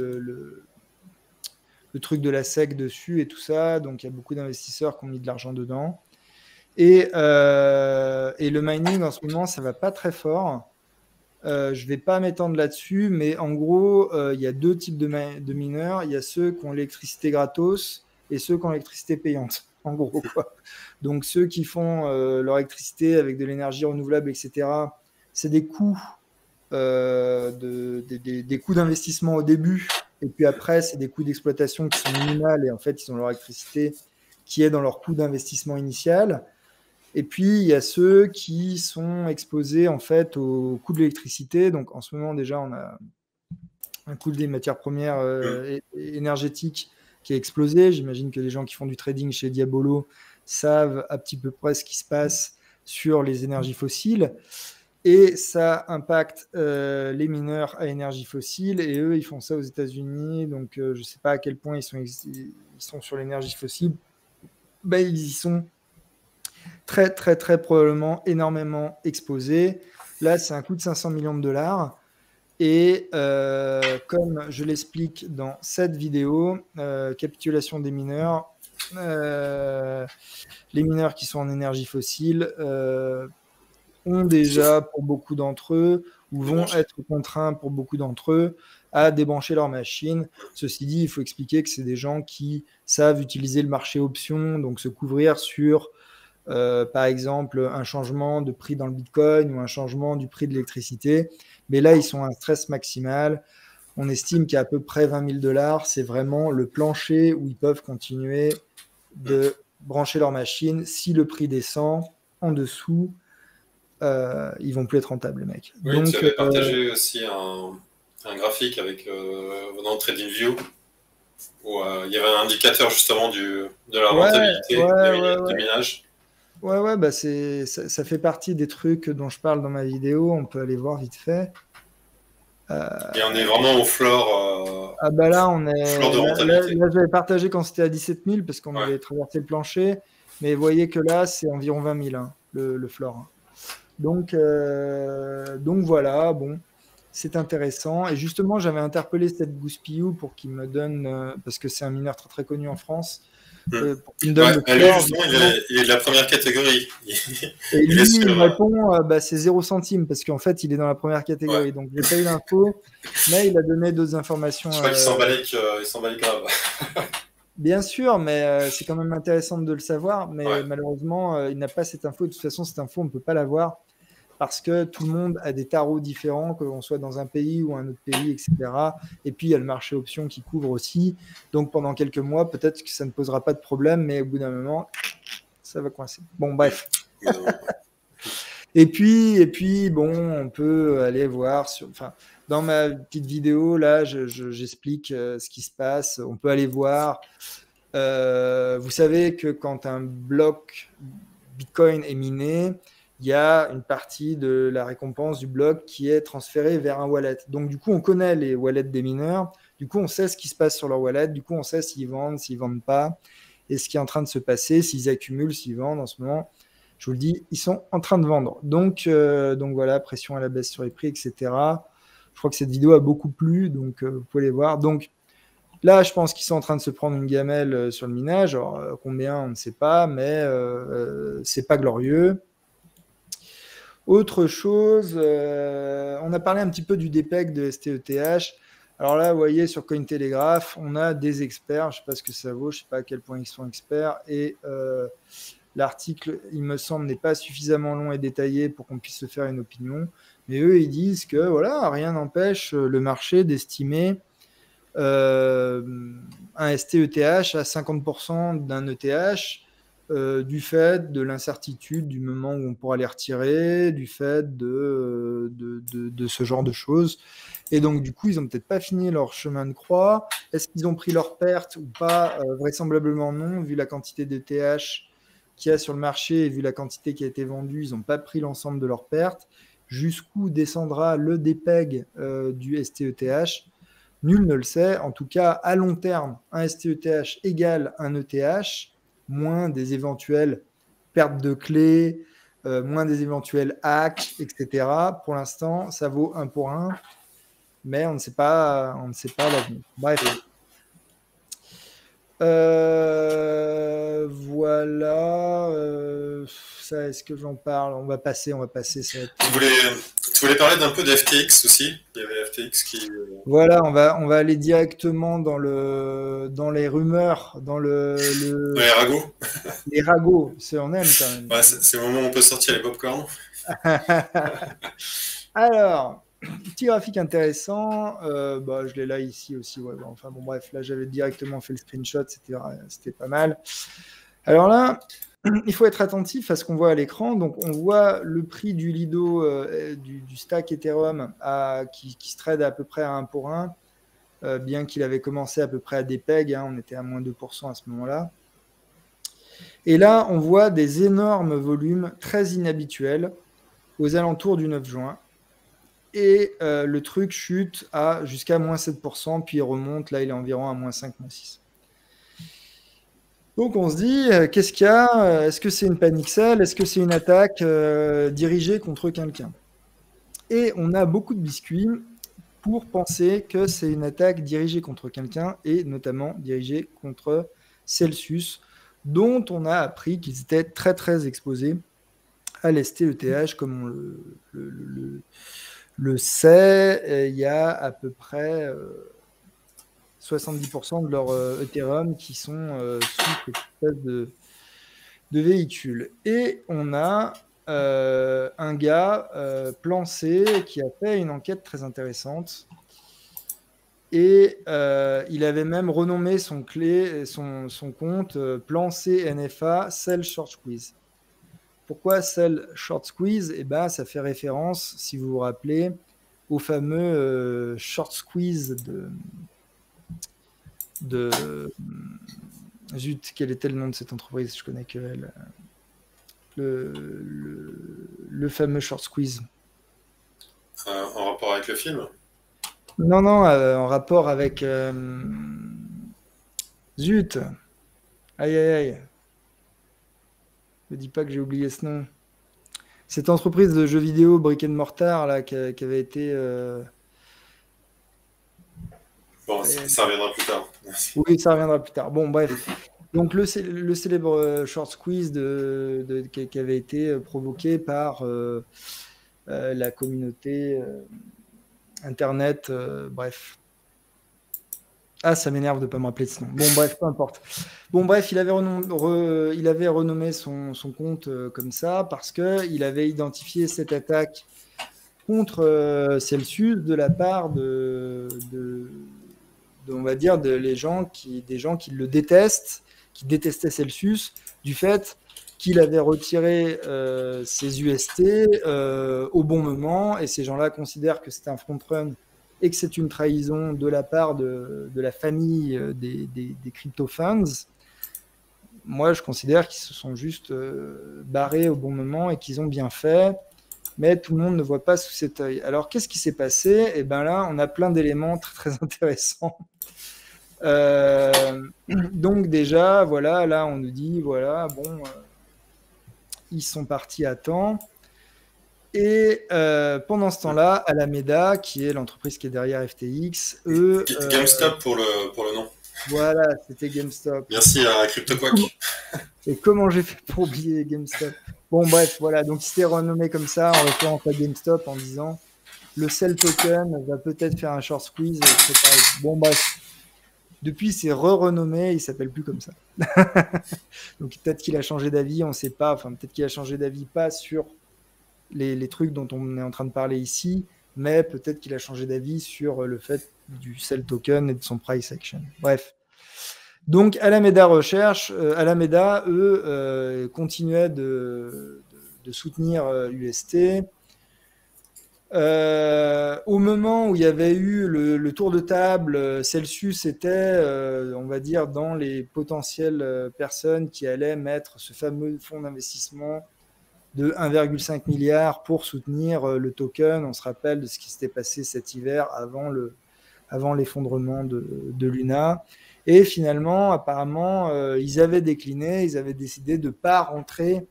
le truc de la SEC dessus et tout ça. Donc, il y a beaucoup d'investisseurs qui ont mis de l'argent dedans. Et le mining, en ce moment, ça ne va pas très fort. Je ne vais pas m'étendre là-dessus, mais en gros, il y a deux types de mineurs. Il y a ceux qui ont l'électricité gratos et ceux qui ont l'électricité payante, en gros, quoi. Donc, ceux qui font leur électricité avec de l'énergie renouvelable, etc., c'est des coûts des coûts d'investissement au début, et puis après, c'est des coûts d'exploitation qui sont minimales, et en fait, ils ont leur électricité qui est dans leur coût d'investissement initial. Et puis, il y a ceux qui sont exposés en fait au coût de l'électricité. Donc, en ce moment, déjà, on a un coût des matières premières énergétiques qui a explosé. J'imagine que les gens qui font du trading chez Diabolo savent à petit peu près ce qui se passe sur les énergies fossiles. Et ça impacte les mineurs à énergie fossile. Et eux, ils font ça aux États-Unis. Donc, je ne sais pas à quel point ils sont sur l'énergie fossile. Ben, ils y sont très, très, très probablement énormément exposés. Là, c'est un coût de 500 millions de dollars. Et comme je l'explique dans cette vidéo, capitulation des mineurs, les mineurs qui sont en énergie fossile ont déjà, pour beaucoup d'entre eux, ou vont être contraints pour beaucoup d'entre eux, à débrancher leur machine. Ceci dit, il faut expliquer que c'est des gens qui savent utiliser le marché option, donc se couvrir sur, par exemple, un changement de prix dans le Bitcoin ou un changement du prix de l'électricité. Mais là, ils sont à un stress maximal. On estime qu'à peu près 20 000 $, c'est vraiment le plancher où ils peuvent continuer de brancher leur machine. Si le prix descend en dessous, ils vont plus être rentables, les mecs. Oui, donc, tu avais partagé aussi un graphique avec dans TradingView où il y avait un indicateur justement de la rentabilité du minage. Ouais, bah ça fait partie des trucs dont je parle dans ma vidéo. On peut aller voir vite fait. Et on est vraiment au floor. Ah bah là, on est. Floor de rentabilité. Là, j'avais partagé quand c'était à 17 000 parce qu'on avait traversé le plancher. Mais vous voyez que là, c'est environ 20 000 hein, le floor. Hein. Donc voilà, bon, c'est intéressant. Et justement, j'avais interpellé cette Gouspillou pour qu'il me donne, parce que c'est un mineur très très connu en France, pour qu'il me donne le floor. Il est de la première catégorie. Et lui, il me répond, c'est 0 centime, parce qu'en fait, il est dans la première catégorie. Ouais. Donc, j'ai pas eu l'info, mais il a donné d'autres informations. Je crois qu'il s'emballait grave. Bien sûr, mais c'est quand même intéressant de le savoir. Mais malheureusement, il n'a pas cette info. De toute façon, cette info, on ne peut pas l'avoir parce que tout le monde a des tarots différents, que l'on soit dans un pays ou un autre pays, etc. Et puis, il y a le marché option qui couvre aussi. Donc, pendant quelques mois, peut-être que ça ne posera pas de problème, mais au bout d'un moment, ça va coincer. Bon, bref. Et puis, bon, on peut aller voir dans ma petite vidéo, là, j'explique ce qui se passe. On peut aller voir. Vous savez que quand un bloc Bitcoin est miné, il y a une partie de la récompense du bloc qui est transférée vers un wallet. Donc, du coup, on connaît les wallets des mineurs. Du coup, on sait ce qui se passe sur leur wallet. Du coup, on sait s'ils vendent pas, et ce qui est en train de se passer, s'ils accumulent, s'ils vendent en ce moment. Je vous le dis, ils sont en train de vendre. Donc voilà, pression à la baisse sur les prix, etc. Je crois que cette vidéo a beaucoup plu, donc vous pouvez les voir. Donc là, je pense qu'ils sont en train de se prendre une gamelle sur le minage. Alors, combien, on ne sait pas, mais c'est pas glorieux. Autre chose, on a parlé un petit peu du DPEG de STETH. Alors là, vous voyez, sur Cointelegraph, on a des experts. Je ne sais pas ce que ça vaut, je ne sais pas à quel point ils sont experts. Et l'article, il me semble, n'est pas suffisamment long et détaillé pour qu'on puisse se faire une opinion. Mais eux, ils disent que voilà, rien n'empêche le marché d'estimer un STETH à 50% d'un ETH du fait de l'incertitude du moment où on pourra les retirer, du fait de ce genre de choses. Et donc, du coup, ils n'ont peut-être pas fini leur chemin de croix. Est-ce qu'ils ont pris leur perte ou pas? Vraisemblablement non, vu la quantité d'ETH qu'il y a sur le marché et vu la quantité qui a été vendue, ils n'ont pas pris l'ensemble de leurs pertes. Jusqu'où descendra le DPEG du STETH? Nul ne le sait. En tout cas, à long terme, un STETH égale un ETH, moins des éventuelles pertes de clés, moins des éventuels hacks, etc. Pour l'instant, ça vaut 1 pour 1, mais on ne sait pas l'avenir. Bref. Voilà. Ça, est-ce que j'en parle? On va passer. Tu voulais parler d'un peu de FTX aussi. Il y avait FTX qui. Voilà, on va aller directement dans les rumeurs, dans les ragots. Les ragots, on aime quand même. Ouais, c'est le moment où on peut sortir les popcorn. Alors, petit graphique intéressant. Je l'ai là ici aussi. Ouais, enfin bon, bref, là j'avais directement fait le screenshot, c'était pas mal. Alors là, il faut être attentif à ce qu'on voit à l'écran. Donc, on voit le prix du Lido, du stack Ethereum qui se trade à peu près à 1 pour 1, bien qu'il avait commencé à peu près à des pegs. On était à moins 2% à ce moment-là. Et là, on voit des énormes volumes très inhabituels aux alentours du 9 juin. Et le truc chute jusqu'à moins 7%, puis il remonte. Là, il est environ à moins 5, moins 6. Donc on se dit, qu'est-ce qu'il y a? Est-ce que c'est une panic sell? Est-ce que c'est une attaque dirigée contre quelqu'un? Et on a beaucoup de biscuits pour penser que c'est une attaque dirigée contre quelqu'un et notamment dirigée contre Celsius, dont on a appris qu'ils étaient très très exposés à l'ST-ETH, comme on le sait. Il y a à peu près 70% de leur Ethereum qui sont sous cette espèce de véhicule. Et on a un gars, Plan C, qui a fait une enquête très intéressante. Et il avait même renommé son compte Plan C NFA Sell Short Squeeze. Pourquoi Sell Short Squeeze? Eh ben, ça fait référence, si vous vous rappelez, au fameux short squeeze de zut, quel était le nom de cette entreprise? Je connais que elle. Le fameux short squeeze. En rapport avec le film? Non, en rapport avec zut. Aïe, aïe, aïe. Ne dis pas que j'ai oublié ce nom. Cette entreprise de jeux vidéo Brick and Mortar là, qui avait été. Bon, ça reviendra plus tard. Oui, ça reviendra plus tard. Bon, bref. Donc, le célèbre short squeeze qui avait été provoqué par la communauté Internet. Bref. Ah, ça m'énerve de ne pas me rappeler de ce nom. Bon, bref, peu importe. Bon, bref, il avait renommé son compte comme ça parce qu'il avait identifié cette attaque contre Celsius de la part on va dire, des gens qui le détestent, qui détestaient Celsius, du fait qu'il avait retiré ses UST au bon moment, et ces gens-là considèrent que c'est un front run et que c'est une trahison de la part de la famille des crypto funds. Moi, je considère qu'ils se sont juste barrés au bon moment et qu'ils ont bien fait, mais tout le monde ne voit pas sous cet œil. Alors, qu'est-ce qui s'est passé? Eh bien là, on a plein d'éléments très, très intéressants. Donc déjà, voilà, là, on nous dit, voilà, bon, ils sont partis à temps. Et pendant ce temps-là, Alameda, qui est l'entreprise qui est derrière FTX, eux... GameStop pour le nom. Voilà, c'était GameStop. Merci à CryptoQuack. Et comment j'ai fait pour oublier GameStop? Bon, bref, voilà. Donc, il s'était renommé comme ça en référence à GameStop en disant le Cell Token va peut-être faire un short squeeze, etc. Bon, bref. Depuis, c'est re-renommé, il ne s'appelle plus comme ça. Donc, peut-être qu'il a changé d'avis, on ne sait pas. Enfin, peut-être qu'il a changé d'avis, pas sur les trucs dont on est en train de parler ici, mais peut-être qu'il a changé d'avis sur le fait du Cell Token et de son price action. Bref. Donc, Alameda Recherche, Alameda, eux, continuaient de soutenir UST. Au moment où il y avait eu le tour de table, Celsius était, on va dire, dans les potentielles personnes qui allaient mettre ce fameux fonds d'investissement de 1,5 milliard pour soutenir le token. On se rappelle de ce qui s'était passé cet hiver avant l'effondrement de Luna. Et finalement, apparemment, ils avaient décliné, ils avaient décidé de ne pas rentrer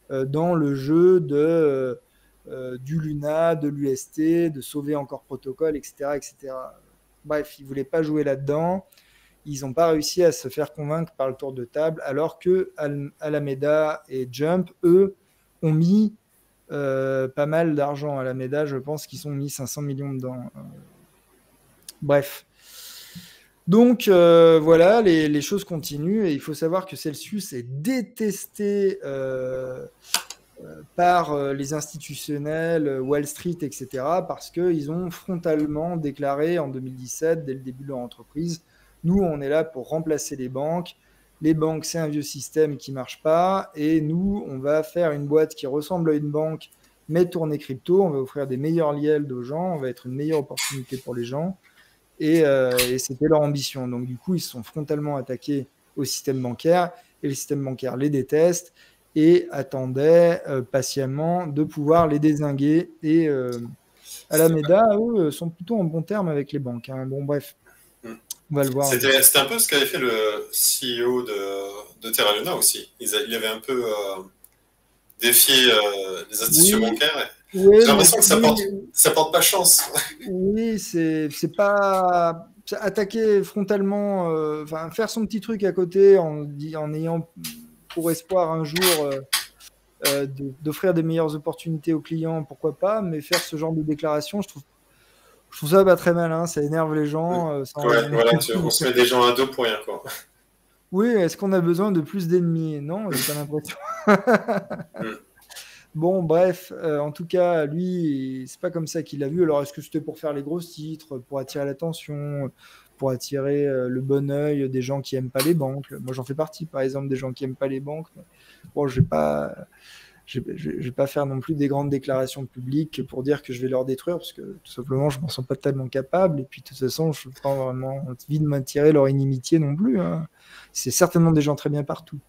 dans le jeu du Luna, de l'UST, de sauver encore protocole, etc., etc. Bref, ils ne voulaient pas jouer là-dedans. Ils n'ont pas réussi à se faire convaincre par le tour de table, alors que Alameda et Jump, eux, ont mis pas mal d'argent. Alameda, je pense qu'ils ont mis 500 millions dedans. Bref. Donc voilà, les choses continuent et il faut savoir que Celsius est détesté par les institutionnels, Wall Street, etc., parce qu'ils ont frontalement déclaré en 2017, dès le début de leur entreprise, nous, on est là pour remplacer les banques. Les banques, c'est un vieux système qui ne marche pas, et nous, on va faire une boîte qui ressemble à une banque, mais tournée crypto, on va offrir des meilleurs yields aux gens, on va être une meilleure opportunité pour les gens. Et c'était leur ambition. Donc, du coup, ils se sont frontalement attaqués au système bancaire et le système bancaire les déteste et attendait patiemment de pouvoir les dézinguer. Et Alameda, eux, sont plutôt en bon terme avec les banques. Hein. Bon, bref, on va le voir. C'était un peu ce qu'avait fait le CEO de Terra Luna aussi. Il avait un peu défié les institutions bancaires Oui, J'ai mais l'impression que ça porte pas chance. oui, c'est pas attaquer frontalement, enfin faire son petit truc à côté en ayant pour espoir un jour d'offrir des meilleures opportunités aux clients, pourquoi pas, mais faire ce genre de déclaration, je trouve ça pas très malin, ça énerve les gens, ça en Ouais, rajoute voilà, beaucoup. on se met des gens à dos pour rien, quoi. Oui, est-ce qu'on a besoin de plus d'ennemis? Non, j'ai pas l'impression. Mm. Bon, bref, en tout cas, lui, c'est pas comme ça qu'il l'a vu. Alors, est-ce que c'était pour faire les gros titres, pour attirer l'attention, pour attirer le bon œil des gens qui aiment pas les banques? Moi, j'en fais partie, par exemple, des gens qui aiment pas les banques. Mais bon, je vais pas faire non plus des grandes déclarations publiques pour dire que je vais leur détruire, parce que tout simplement, je m'en sens pas tellement capable. Et puis, de toute façon, je n'ai pas vraiment envie de m'attirer leur inimitié non plus, hein. C'est certainement des gens très bien partout.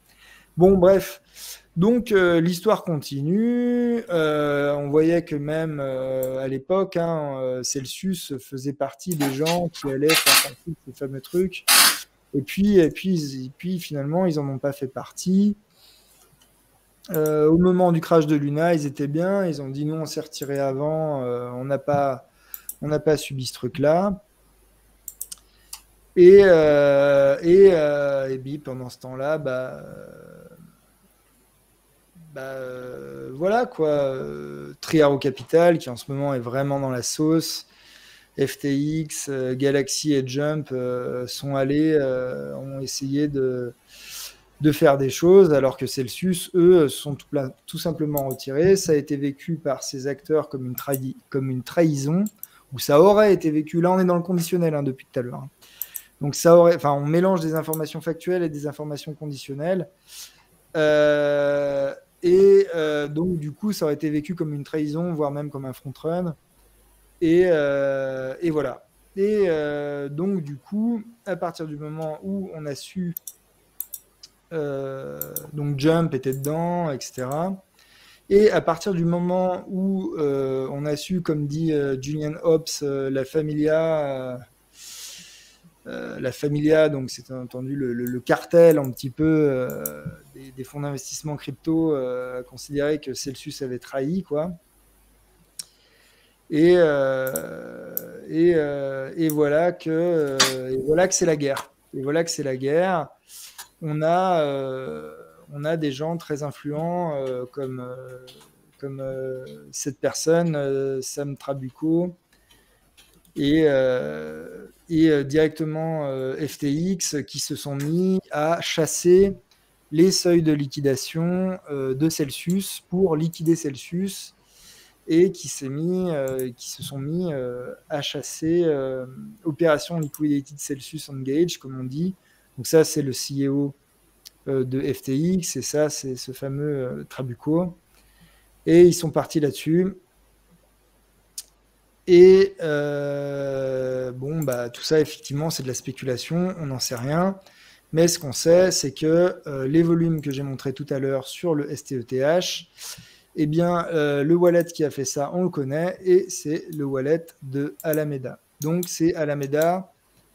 Bon, bref. Donc, l'histoire continue. On voyait que même à l'époque, hein, Celsius faisait partie des gens qui allaient faire partie de ces fameux trucs. Et puis, finalement, ils n'en ont pas fait partie. Au moment du crash de Luna, ils étaient bien. Ils ont dit non, on s'est retiré avant. On n'a pas subi ce truc-là. Et puis, pendant ce temps-là, voilà quoi. Triaro Capital, qui en ce moment est vraiment dans la sauce. FTX, Galaxy et Jump ont essayé de faire des choses, alors que Celsius, eux, sont tout simplement retirés. Ça a été vécu par ces acteurs comme une trahison, ou ça aurait été vécu. Là, on est dans le conditionnel, hein, depuis tout à l'heure, hein. Donc on mélange des informations factuelles et des informations conditionnelles. Donc, du coup, ça aurait été vécu comme une trahison, voire même comme un front-run. Et voilà. Donc, du coup, à partir du moment où on a su, donc Jump était dedans, etc. Et à partir du moment où on a su, comme dit Julian Hobbs, la Familia, donc c'est entendu le cartel un petit peu des fonds d'investissement crypto, a considéré que Celsius avait trahi, quoi. Et voilà que c'est la guerre. Et voilà que c'est la guerre. On a des gens très influents comme cette personne, Sam Trabucco, et directement FTX, qui se sont mis à chasser les seuils de liquidation de Celsius pour liquider Celsius, et qui se sont mis à chasser Opération Liquidity Celsius Engage, comme on dit. Donc ça, c'est le CEO de FTX, et ça, c'est ce fameux Trabucco. Et ils sont partis là-dessus. Et tout ça, effectivement, c'est de la spéculation, on n'en sait rien. Mais ce qu'on sait, c'est que les volumes que j'ai montrés tout à l'heure sur le STETH, eh bien, le wallet qui a fait ça, on le connaît, et c'est le wallet de Alameda. Donc, c'est Alameda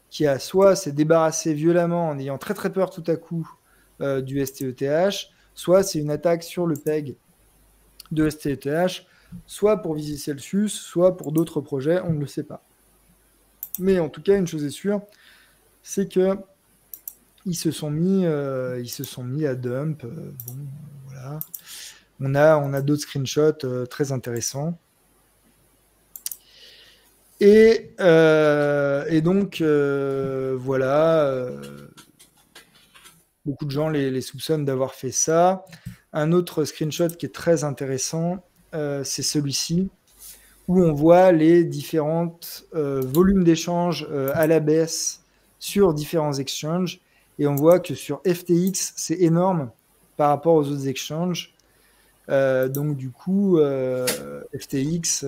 qui soit s'est débarrassé violemment en ayant très très peur tout à coup du STETH, soit c'est une attaque sur le PEG de STETH, soit pour viser Celsius, soit pour d'autres projets, on ne le sait pas. Mais en tout cas, une chose est sûre, c'est que ils se sont mis à dump. Voilà. On a d'autres screenshots très intéressants. Et donc, voilà. Beaucoup de gens les soupçonnent d'avoir fait ça. Un autre screenshot qui est très intéressant, c'est celui-ci, où on voit les différents volumes d'échanges à la baisse sur différents exchanges. Et on voit que sur FTX, c'est énorme par rapport aux autres exchanges. Donc, du coup, FTX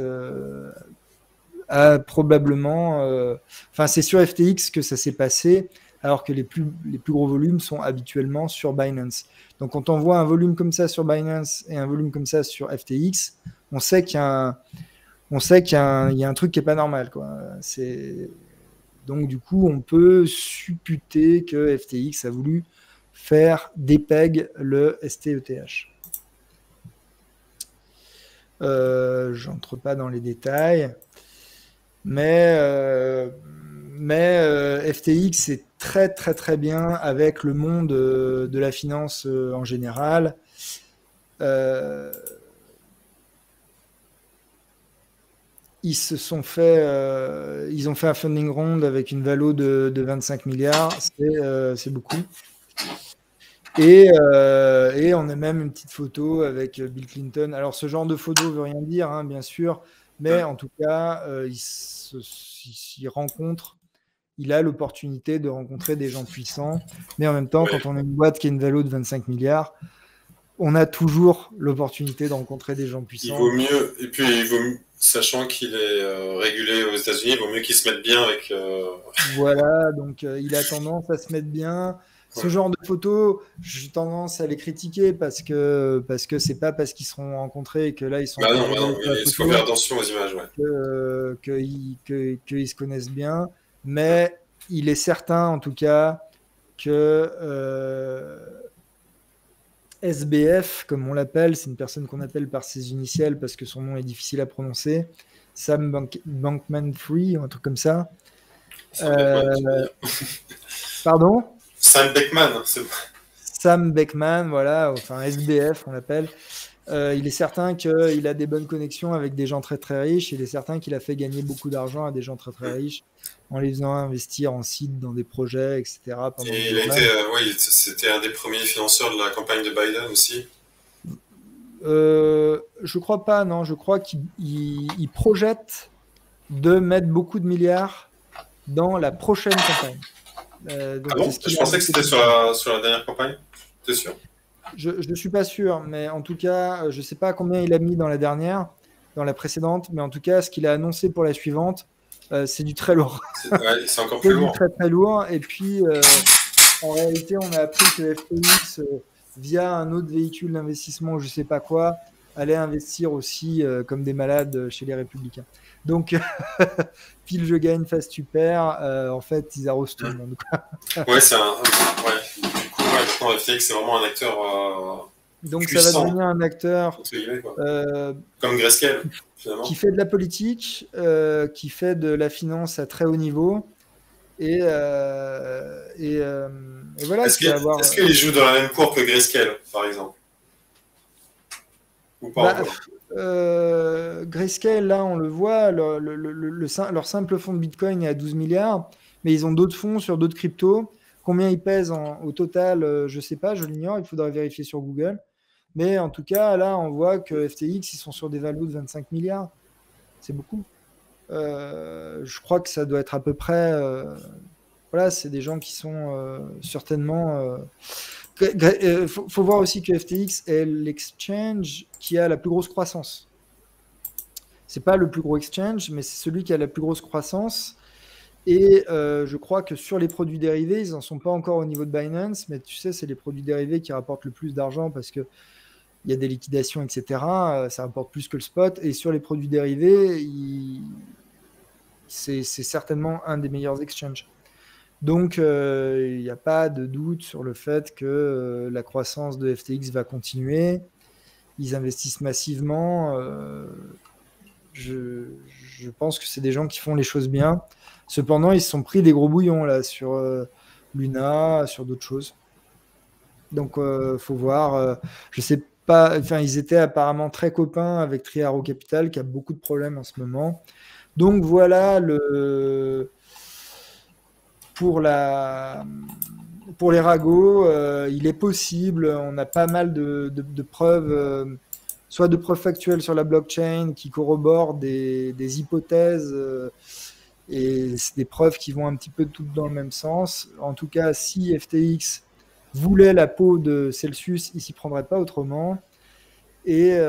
a probablement. Enfin, c'est sur FTX que ça s'est passé, alors que les plus gros volumes sont habituellement sur Binance. Donc, quand on voit un volume comme ça sur Binance et un volume comme ça sur FTX, on sait qu'il y a un truc qui n'est pas normal, quoi. Donc, du coup, on peut supputer que FTX a voulu faire dépeg le STETH. J'entre pas dans les détails. Mais, FTX est très très très bien avec le monde de la finance en général. Euh, ils ont fait un funding round avec une valo de 25 milliards, c'est beaucoup. Et on a même une petite photo avec Bill Clinton. Alors ce genre de photo veut rien dire, hein, bien sûr, mais en tout cas, il rencontre, il a l'opportunité de rencontrer des gens puissants. Mais en même temps, quand on a une boîte qui a une valo de 25 milliards, on a toujours l'opportunité de rencontrer des gens puissants. Il vaut mieux, et puis il vaut mieux, sachant qu'il est régulé aux États-Unis, il vaut mieux qu'il se mette bien avec. Voilà, donc il a tendance à se mettre bien. Ce genre de photos, j'ai tendance à les critiquer parce que c'est pas parce qu'ils seront rencontrés et que là ils sont. Non, il faut faire attention aux images, ouais. Qu'ils se connaissent bien, mais il est certain en tout cas que SBF, comme on l'appelle, c'est une personne qu'on appelle par ses initiales parce que son nom est difficile à prononcer, Sam Bankman-Fried, un truc comme ça. Pardon? Sam Beckman. Sam Beckman, voilà, enfin SBF, on l'appelle. Il est certain qu'il a des bonnes connexions avec des gens très très riches. Il est certain qu'il a fait gagner beaucoup d'argent à des gens très très riches en les faisant investir en site dans des projets, etc. Et c'était un des premiers financeurs de la campagne de Biden aussi. Je crois pas, non. Je crois qu'il projette de mettre beaucoup de milliards dans la prochaine campagne. Je pensais que c'était sur la dernière campagne. T'es sûr? Je ne suis pas sûr, mais en tout cas, je ne sais pas combien il a mis dans la dernière, dans la précédente, mais en tout cas, ce qu'il a annoncé pour la suivante, c'est du très lourd. C'est encore plus lourd. Très très lourd. Et puis, en réalité, on a appris que FTX, via un autre véhicule d'investissement, je ne sais pas quoi, allait investir aussi comme des malades chez les Républicains. Donc, pile je gagne, face tu perds. En fait, ils arrosent tout le monde. Ouais, c'est un. Ouais. Du coup, maintenant, FTX, c'est vraiment un acteur. Donc, puissant, ça va devenir un acteur comme Grayscale, finalement. Qui fait de la politique, qui fait de la finance à très haut niveau. Et voilà. Est-ce qu'il joue dans la même cour que Grayscale, par exemple? Ou pas encore? Grayscale, là, on le voit, leur simple fonds de Bitcoin est à 12 milliards, mais ils ont d'autres fonds sur d'autres cryptos. Combien ils pèsent au total, je ne sais pas, je l'ignore, il faudrait vérifier sur Google. Mais en tout cas, là, on voit que FTX, ils sont sur des valos de 25 milliards. C'est beaucoup. Je crois que ça doit être à peu près... voilà, c'est des gens qui sont certainement... faut voir aussi que FTX est l'exchange qui a la plus grosse croissance. C'est pas le plus gros exchange, mais c'est celui qui a la plus grosse croissance. Et je crois que sur les produits dérivés, ils n'en sont pas encore au niveau de Binance, mais tu sais, c'est les produits dérivés qui rapportent le plus d'argent parce qu'il y a des liquidations, etc. Ça rapporte plus que le spot. Et sur les produits dérivés, c'est certainement un des meilleurs exchanges. Donc, il n'y a pas de doute sur le fait que la croissance de FTX va continuer. Ils investissent massivement. Je pense que c'est des gens qui font les choses bien. Cependant, ils se sont pris des gros bouillons là, sur Luna, sur d'autres choses. Donc, faut voir. Je sais pas. Enfin, ils étaient apparemment très copains avec Triaro Capital, qui a beaucoup de problèmes en ce moment. Donc, voilà pour les ragots, il est possible, on a pas mal de preuves, soit de preuves factuelles sur la blockchain qui corroborent des hypothèses et c'est des preuves qui vont un petit peu toutes dans le même sens. En tout cas, si FTX voulait la peau de Celsius, il s'y prendrait pas autrement. Et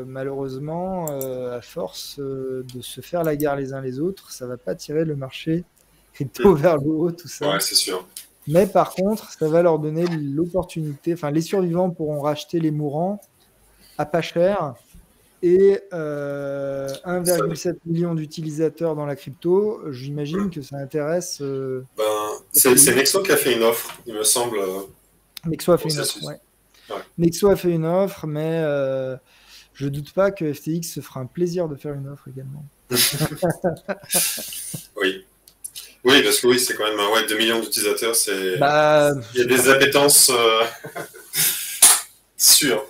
malheureusement, à force de se faire la guerre les uns les autres, ça va pas tirer le marché crypto vers le haut, tout ça. Ouais, c'est sûr. Mais par contre, ça va leur donner l'opportunité, enfin les survivants pourront racheter les mourants à pas cher et 1,7 million d'utilisateurs dans la crypto, j'imagine que ça intéresse... c'est Nexo qui a fait une offre, il me semble. Nexo a fait une offre, ouais. Nexo a fait une offre, mais je doute pas que FTX se fera un plaisir de faire une offre également. Oui. Oui, parce que oui, c'est quand même 2 millions d'utilisateurs. Il y a des appétences sûres.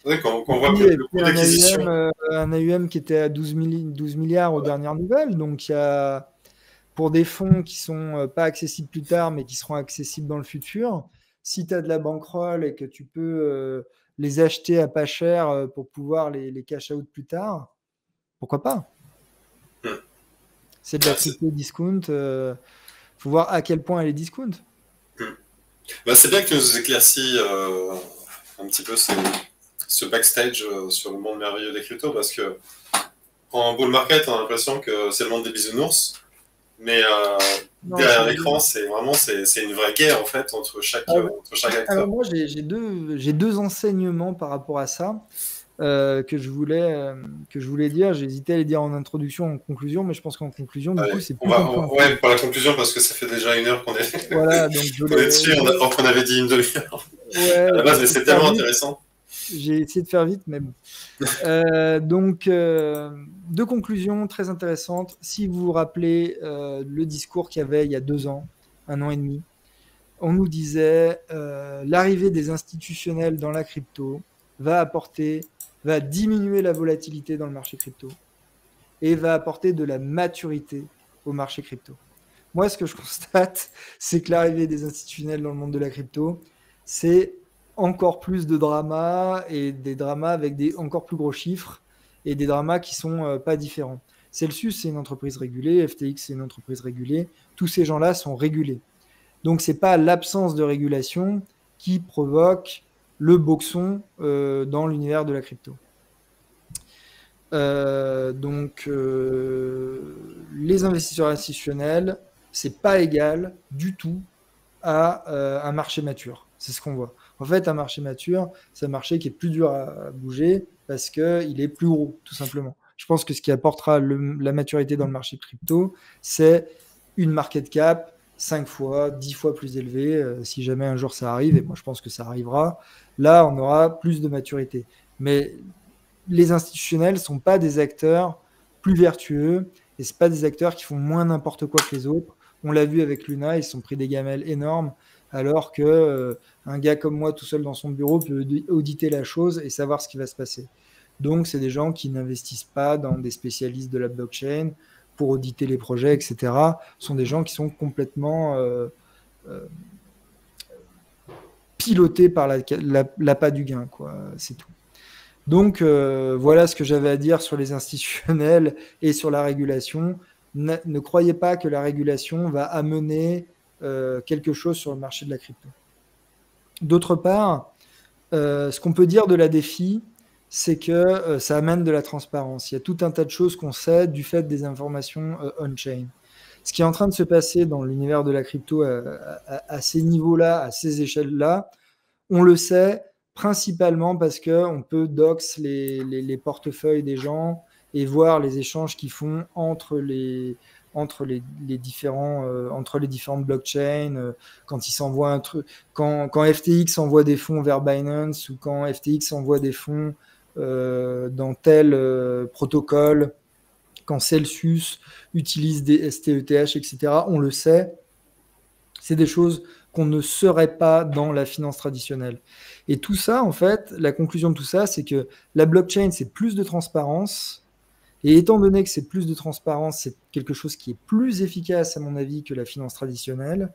Et qu'on voit que le coût d'acquisition. Un AUM qui était à 12 milliards aux dernières nouvelles. Donc, il y a, pour des fonds qui ne sont pas accessibles plus tard, mais qui seront accessibles dans le futur, si tu as de la bankroll et que tu peux les acheter à pas cher pour pouvoir les cash out plus tard, pourquoi pas? C'est de la crypto discount. Faut voir à quel point elle est discount. C'est bien que tu nous éclaircis un petit peu ce backstage sur le monde merveilleux des cryptos, parce que en bull market, on a l'impression que c'est le monde des bisounours, mais derrière l'écran, c'est une vraie guerre en fait entre chaque acteur. Alors moi, j'ai deux enseignements par rapport à ça. Que je voulais dire. J'hésitais à les dire en introduction, en conclusion, mais je pense qu'en conclusion, du coup, c'est plus ouais, pour la conclusion, parce que ça fait déjà 1 heure qu'on est, voilà, donc dessus, alors qu'on avait dit une demi-heure. Ouais, à la base, mais c'est tellement intéressant. J'ai essayé de faire vite, mais bon. Donc, deux conclusions très intéressantes. Si vous vous rappelez le discours qu'il y avait il y a 2 ans, 1 an et demi, on nous disait l'arrivée des institutionnels dans la crypto va diminuer la volatilité dans le marché crypto et va apporter de la maturité au marché crypto. Moi, ce que je constate, c'est que l'arrivée des institutionnels dans le monde de la crypto, c'est encore plus de dramas, et des dramas avec des encore plus gros chiffres et des dramas qui sont pas différents. Celsius, c'est une entreprise régulée, FTX, c'est une entreprise régulée. Tous ces gens-là sont régulés. Donc, ce n'est pas l'absence de régulation qui provoque le boxon dans l'univers de la crypto. Les investisseurs institutionnels, c'est pas égal du tout à un marché mature. C'est ce qu'on voit. En fait, un marché mature, c'est un marché qui est plus dur à bouger parce qu'il est plus gros, tout simplement. Je pense que ce qui apportera la maturité dans le marché crypto, c'est une market cap 5 fois, 10 fois plus élevée, si jamais un jour ça arrive, et moi je pense que ça arrivera. Là, on aura plus de maturité. Mais les institutionnels ne sont pas des acteurs plus vertueux, et ce pas des acteurs qui font moins n'importe quoi que les autres. On l'a vu avec Luna, ils se sont pris des gamelles énormes, alors que un gars comme moi, tout seul dans son bureau, peut auditer la chose et savoir ce qui va se passer. Donc, c'est des gens qui n'investissent pas dans des spécialistes de la blockchain pour auditer les projets, etc. Ce sont des gens qui sont complètement pilotés par l'appât du gain, quoi. C'est tout. Donc, voilà ce que j'avais à dire sur les institutionnels et sur la régulation. Ne croyez pas que la régulation va amener quelque chose sur le marché de la crypto. D'autre part, ce qu'on peut dire de la DeFi, c'est que ça amène de la transparence. Il y a tout un tas de choses qu'on sait du fait des informations on-chain. Ce qui est en train de se passer dans l'univers de la crypto à ces niveaux-là, à ces échelles-là, on le sait principalement parce qu'on peut dox les portefeuilles des gens et voir les échanges qu'ils font entre les différentes blockchains, quand ils s'envoient un truc, quand FTX envoie des fonds vers Binance, ou quand FTX envoie des fonds dans tel protocole, quand Celsius utilise des STETH, etc. On le sait, c'est des choses qu'on ne saurait pas dans la finance traditionnelle. Et tout ça, en fait, la conclusion de tout ça, c'est que la blockchain, c'est plus de transparence. Et étant donné que c'est plus de transparence, c'est quelque chose qui est plus efficace, à mon avis, que la finance traditionnelle.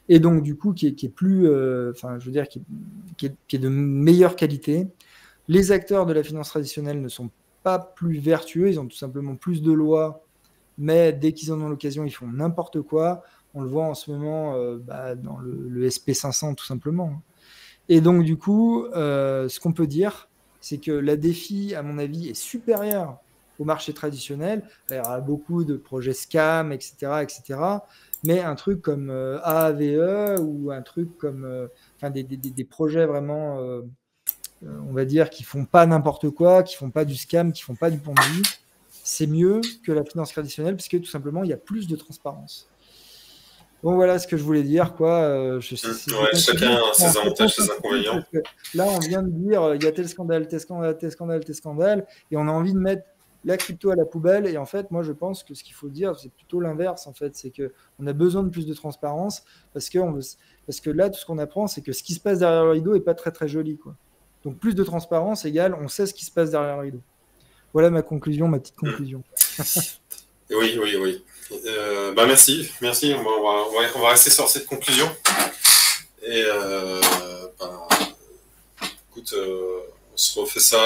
Et donc, du coup, qui est plus, qui est de meilleure qualité. Les acteurs de la finance traditionnelle ne sont pas plus vertueux, ils ont tout simplement plus de lois, mais dès qu'ils en ont l'occasion, ils font n'importe quoi. On le voit en ce moment dans le SP500, tout simplement. Et donc, du coup, ce qu'on peut dire, c'est que la DeFi, à mon avis, est supérieure au marché traditionnel. Il y aura beaucoup de projets scam, etc. Mais un truc comme AAVE ou un truc comme des projets vraiment, on va dire, qui font pas n'importe quoi, qui font pas du scam, qui font pas du Ponzi, c'est mieux que la finance traditionnelle parce que tout simplement, il y a plus de transparence. Bon, voilà ce que je voulais dire, quoi. Ouais, chacun a ses avantages, ses inconvénients. Là, on vient de dire, il y a tel scandale, tel scandale, tel scandale, tel scandale, et on a envie de mettre la crypto à la poubelle. Et en fait, moi, je pense que ce qu'il faut dire, c'est plutôt l'inverse. En fait, c'est que on a besoin de plus de transparence parce que là, tout ce qu'on apprend, c'est que ce qui se passe derrière le rideau est pas très très joli, quoi. Donc, plus de transparence égale, on sait ce qui se passe derrière le rideau. Voilà ma conclusion, ma petite conclusion. Oui, oui, oui. Merci, merci. On va rester sur cette conclusion. Et écoute, on se refait ça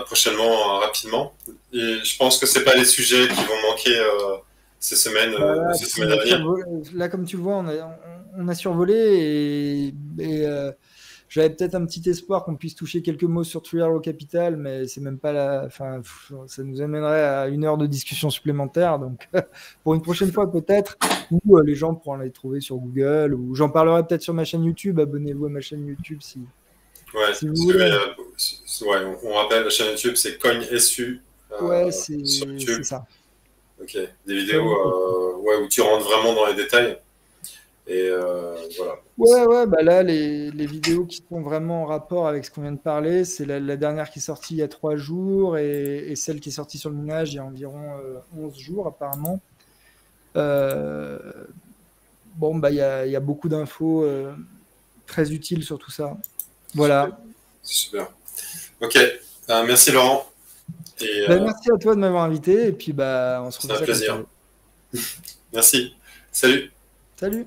prochainement, rapidement. Et je pense que c'est pas les sujets qui vont manquer ces semaines, Voilà, ces semaines à venir. là, comme tu le vois, on a survolé et j'avais peut-être un petit espoir qu'on puisse toucher quelques mots sur Three Arrows Capital, mais c'est même pas enfin, ça nous amènerait à 1 heure de discussion supplémentaire. Donc, pour une prochaine fois, peut-être, ou les gens pourront les trouver sur Google, ou j'en parlerai peut-être sur ma chaîne YouTube. Abonnez-vous à ma chaîne YouTube si vous voulez. On rappelle, la chaîne YouTube, c'est CoinSU. Ouais, sur YouTube. c'est ça. Ok, des vidéos où tu rentres vraiment dans les détails. Et voilà. Ouais, bah là, les vidéos qui sont vraiment en rapport avec ce qu'on vient de parler, c'est la dernière qui est sortie il y a 3 jours et celle qui est sortie sur le minage il y a environ 11 jours, apparemment. Bon, bah, il y a beaucoup d'infos très utiles sur tout ça. Voilà. Super. Ok, merci Laurent. Et, merci à toi de m'avoir invité et puis bah, on se retrouve. C'est un plaisir. Merci. Salut. Salut.